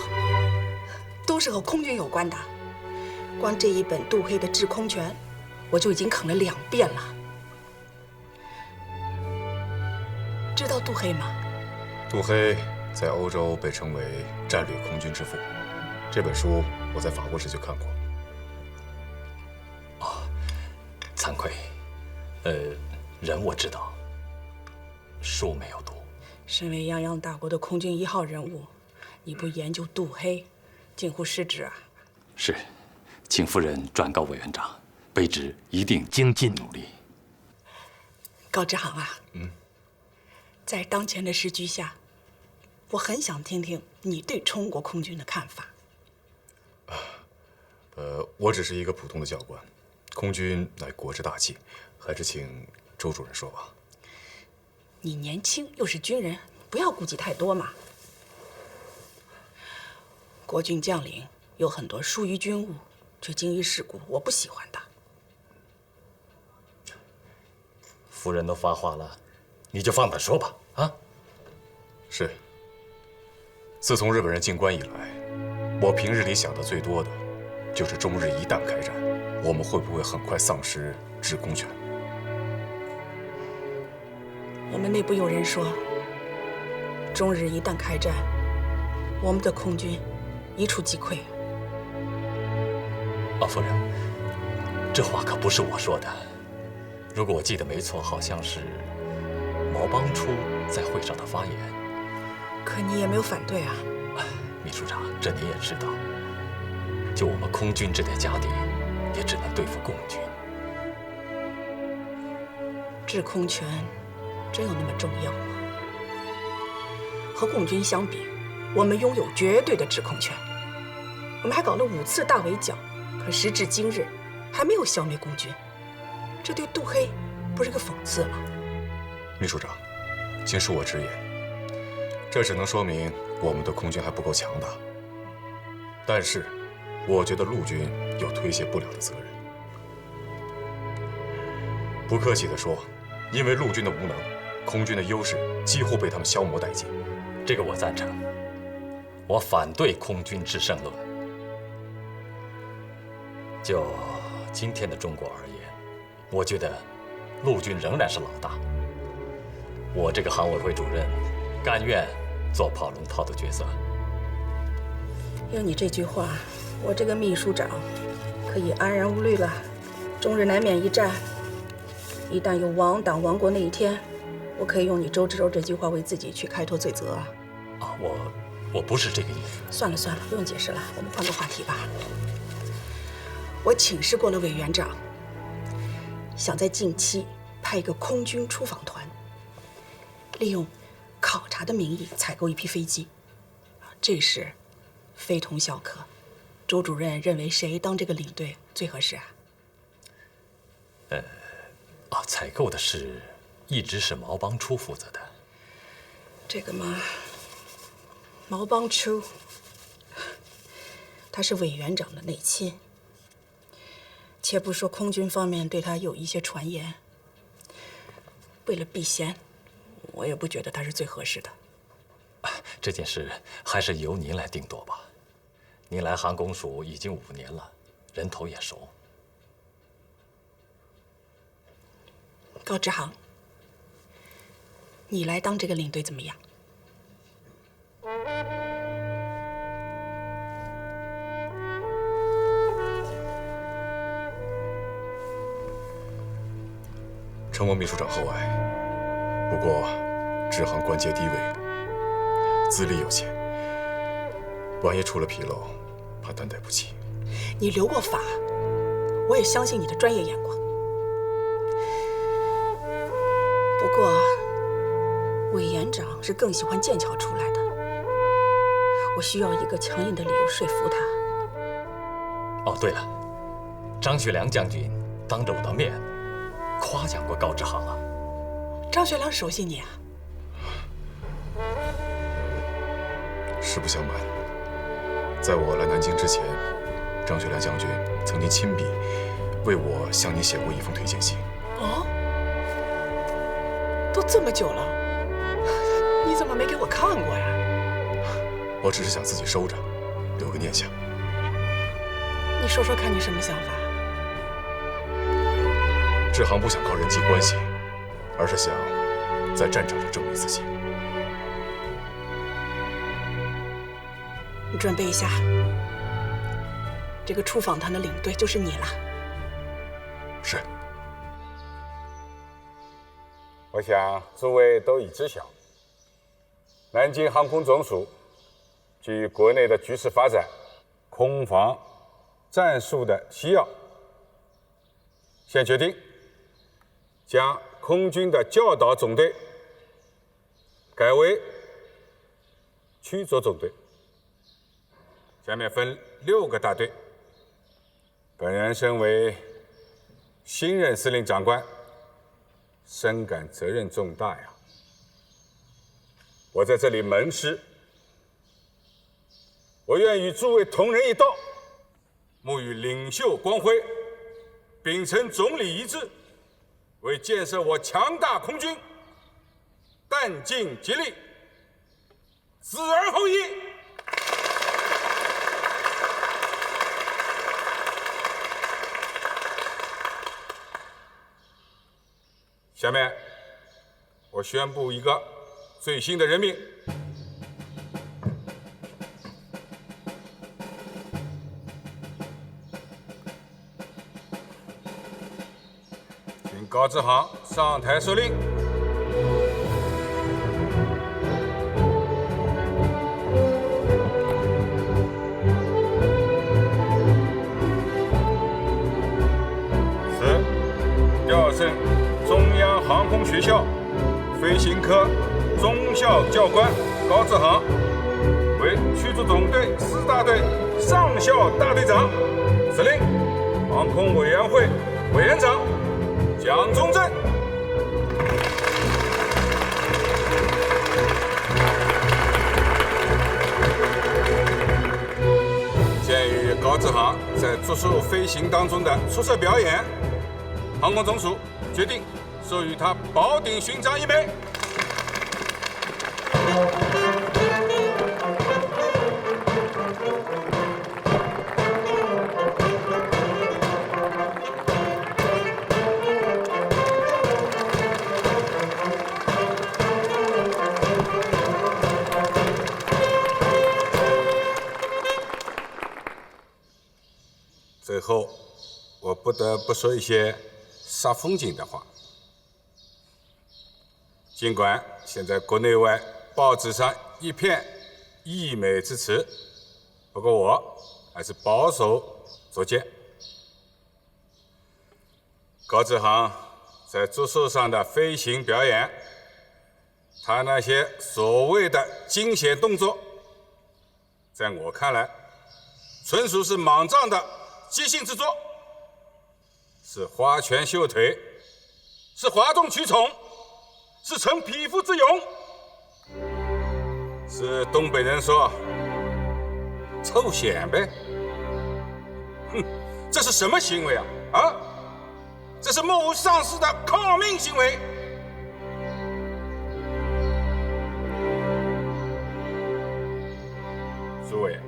都是和空军有关的。光这一本杜黑的《制空权》，我就已经啃了2遍了。知道杜黑吗？杜黑在欧洲被称为战略空军之父。这本书我在法国时就看过。惭愧，人我知道，书没有读。身为泱泱大国的空军1号人物，你不研究杜黑，近乎失职啊！是，请夫人转告委员长，卑职一定精进努力。高志航啊，在当前的时局下，我很想听听你对中国空军的看法。我只是一个普通的教官，空军乃国之大器，还是请周主任说吧。你年轻又是军人，不要顾忌太多嘛。国军将领有很多疏于军务，却精于事故，我不喜欢的。夫人都发话了，你就放胆说吧，啊？是。自从日本人进关以来，我平日里想的最多的，就是中日一旦开战，我们会不会很快丧失制空权？我们内部有人说，中日一旦开战，我们的空军一触即溃。夫人，这话可不是我说的。如果我记得没错，好像是毛邦初在会上的发言。可你也没有反对啊。秘书长，这你也知道，就我们空军这点家底，也只能对付共军。制空权真有那么重要吗？和共军相比，我们拥有绝对的制空权。我们还搞了5次大围剿，可时至今日还没有消灭共军，这对杜黑不是个讽刺吗？秘书长，请恕我直言，这只能说明我们的空军还不够强大。但是，我觉得陆军有推卸不了的责任。不客气地说，因为陆军的无能，空军的优势几乎被他们消磨殆尽。这个我赞成，我反对空军制胜论。就今天的中国而言，我觉得陆军仍然是老大。我这个航委会主任，甘愿做跑龙套的角色。有你这句话，我这个秘书长可以安然无虑了。中日难免一战，一旦有亡党亡国那一天，我可以用你周芷柔这句话为自己去开脱罪责啊！我不是这个意思。算了算了，不用解释了，我们换个话题吧。我请示过了委员长，想在近期派一个空军出访团，利用考察的名义采购一批飞机，这事非同小可。周主任认为谁当这个领队最合适啊？采购的事一直是毛邦初负责的。这个嘛，毛邦初，他是委员长的内亲。且不说空军方面对他有一些传言，为了避嫌，我也不觉得他是最合适的。这件事还是由您来定夺吧。您来航公署已经5年了，人头也熟。高志航，你来当这个领队怎么样？承蒙秘书长厚爱，不过志航官阶低微，资历有限，万一出了纰漏，怕担待不起。你留过法，我也相信你的专业眼光。不过，委员长是更喜欢剑桥出来的，我需要一个强硬的理由说服他。哦，对了，张学良将军当着我的面夸奖过高志航啊。张学良熟悉你啊？实不相瞒，在我来南京之前，张学良将军曾经亲笔为我向你写过一封推荐信。哦，都这么久了，你怎么没给我看过呀？我只是想自己收着，留个念想。你说说看，你什么想法？志航不想靠人际关系，而是想在战场上证明自己。你准备一下，这个出访团的领队就是你了。是。我想诸位都已知晓，南京航空总署基于国内的局势发展、空防战术的需要，现决定将空军的教导总队改为驱逐总队，下面分6个大队。本人身为新任司令长官，深感责任重大呀！我在这里盟誓，我愿与诸位同仁一道，沐浴领袖光辉，秉承总理遗志，为建设我强大空军弹尽竭力，子而后已。下面，我宣布一个最新的任命：请高志航上台受令。调升中央航空学校飞行科中校教官高志航为驱逐总队4大队上校大队长，司令航空委员会委员长蒋中正。鉴于高志航在着手飞行当中的出色表演，航空总署决定授予他宝鼎勋章1枚。最后，我不得不说一些煞风景的话。尽管现在国内外报纸上一片溢美之词，不过我还是保守作见。高志航在着手上的飞行表演，他那些所谓的惊险动作，在我看来，纯属是莽撞的即兴之作，是花拳绣腿，是哗众取宠，是逞匹夫之勇，是东北人说臭显摆。哼，这是什么行为啊？啊，这是目无丧事的抗命行为。诸位，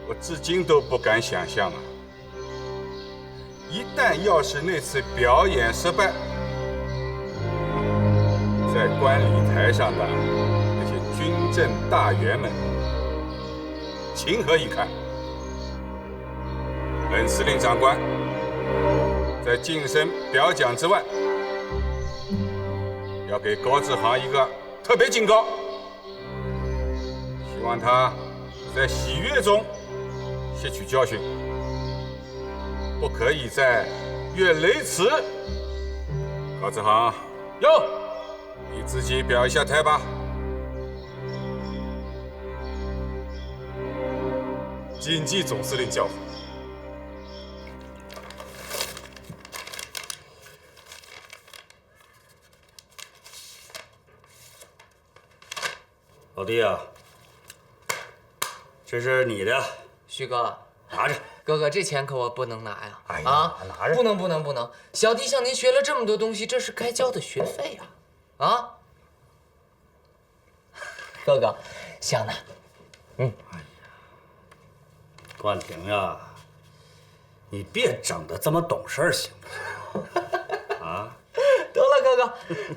我至今都不敢想象啊！一旦要是那次表演失败，在观礼台上的那些军政大员们，情何以堪？本司令长官在晋升表奖之外，要给高志航一个特别警告。希望他在喜悦中吸取教训，不可以再越雷池。高志航，哟，你自己表一下态吧。谨记总司令教诲。老弟啊，这是你的，徐哥，拿着。哥哥，这钱可我不能拿呀！哎呀，啊，拿着。不能！小弟向您学了这么多东西，这是该交的学费呀！啊，哥哥，香呢？哎呀，冠廷呀，你别整得这么懂事行不行？啊？得了，哥哥，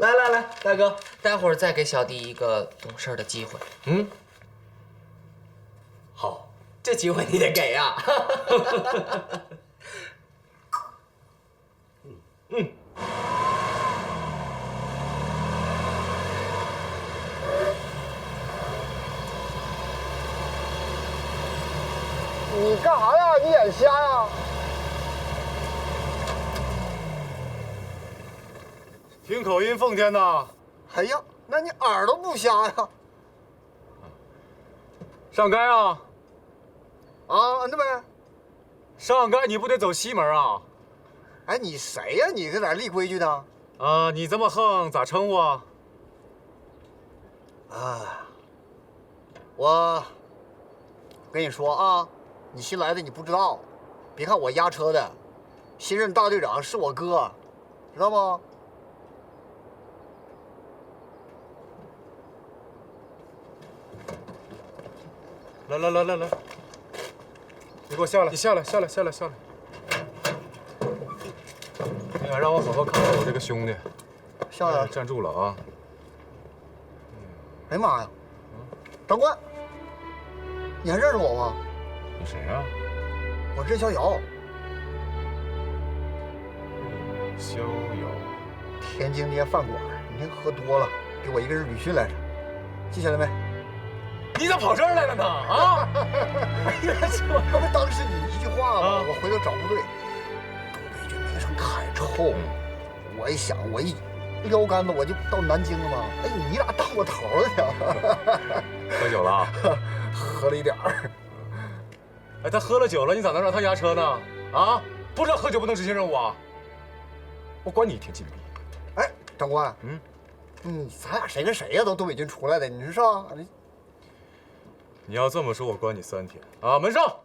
来，大哥，待会儿再给小弟一个懂事的机会。好，这机会你得给呀。你干啥呀？你眼瞎呀？听口音奉天呐！哎呀，那你耳朵不瞎呀？上街啊？啊，那呗。上街你不得走西门啊？哎，你谁呀？你搁哪立规矩呢？啊，你这么横咋称呼啊？啊，我跟你说啊，你新来的你不知道，别看我押车的，新任大队长是我哥，知道吗？来，你给我下来！你下来！哎呀，让我好好看看我这个兄弟。下来，站住了啊！哎呀妈呀，长官，你还认识我吗？你谁呀？我任逍遥。逍遥，天津那间饭馆，你那喝多了，给我一个人旅训来着，记下来没？你咋跑这儿来了呢？啊！哎呀，这不当时你一句话吗？我回头找部队，东北军名声太臭。我一想，我一撩杆子，我就到南京了吗？哎，你咋当我头了呢？喝酒了？喝了一点儿。哎，他喝了酒了，你咋能让他押车呢？啊！不知道喝酒不能执行任务啊？我管你一天禁闭。哎，长官，咱俩谁跟谁呀？都东北军出来的，你说是吧？你要这么说，我关你3天啊！门上。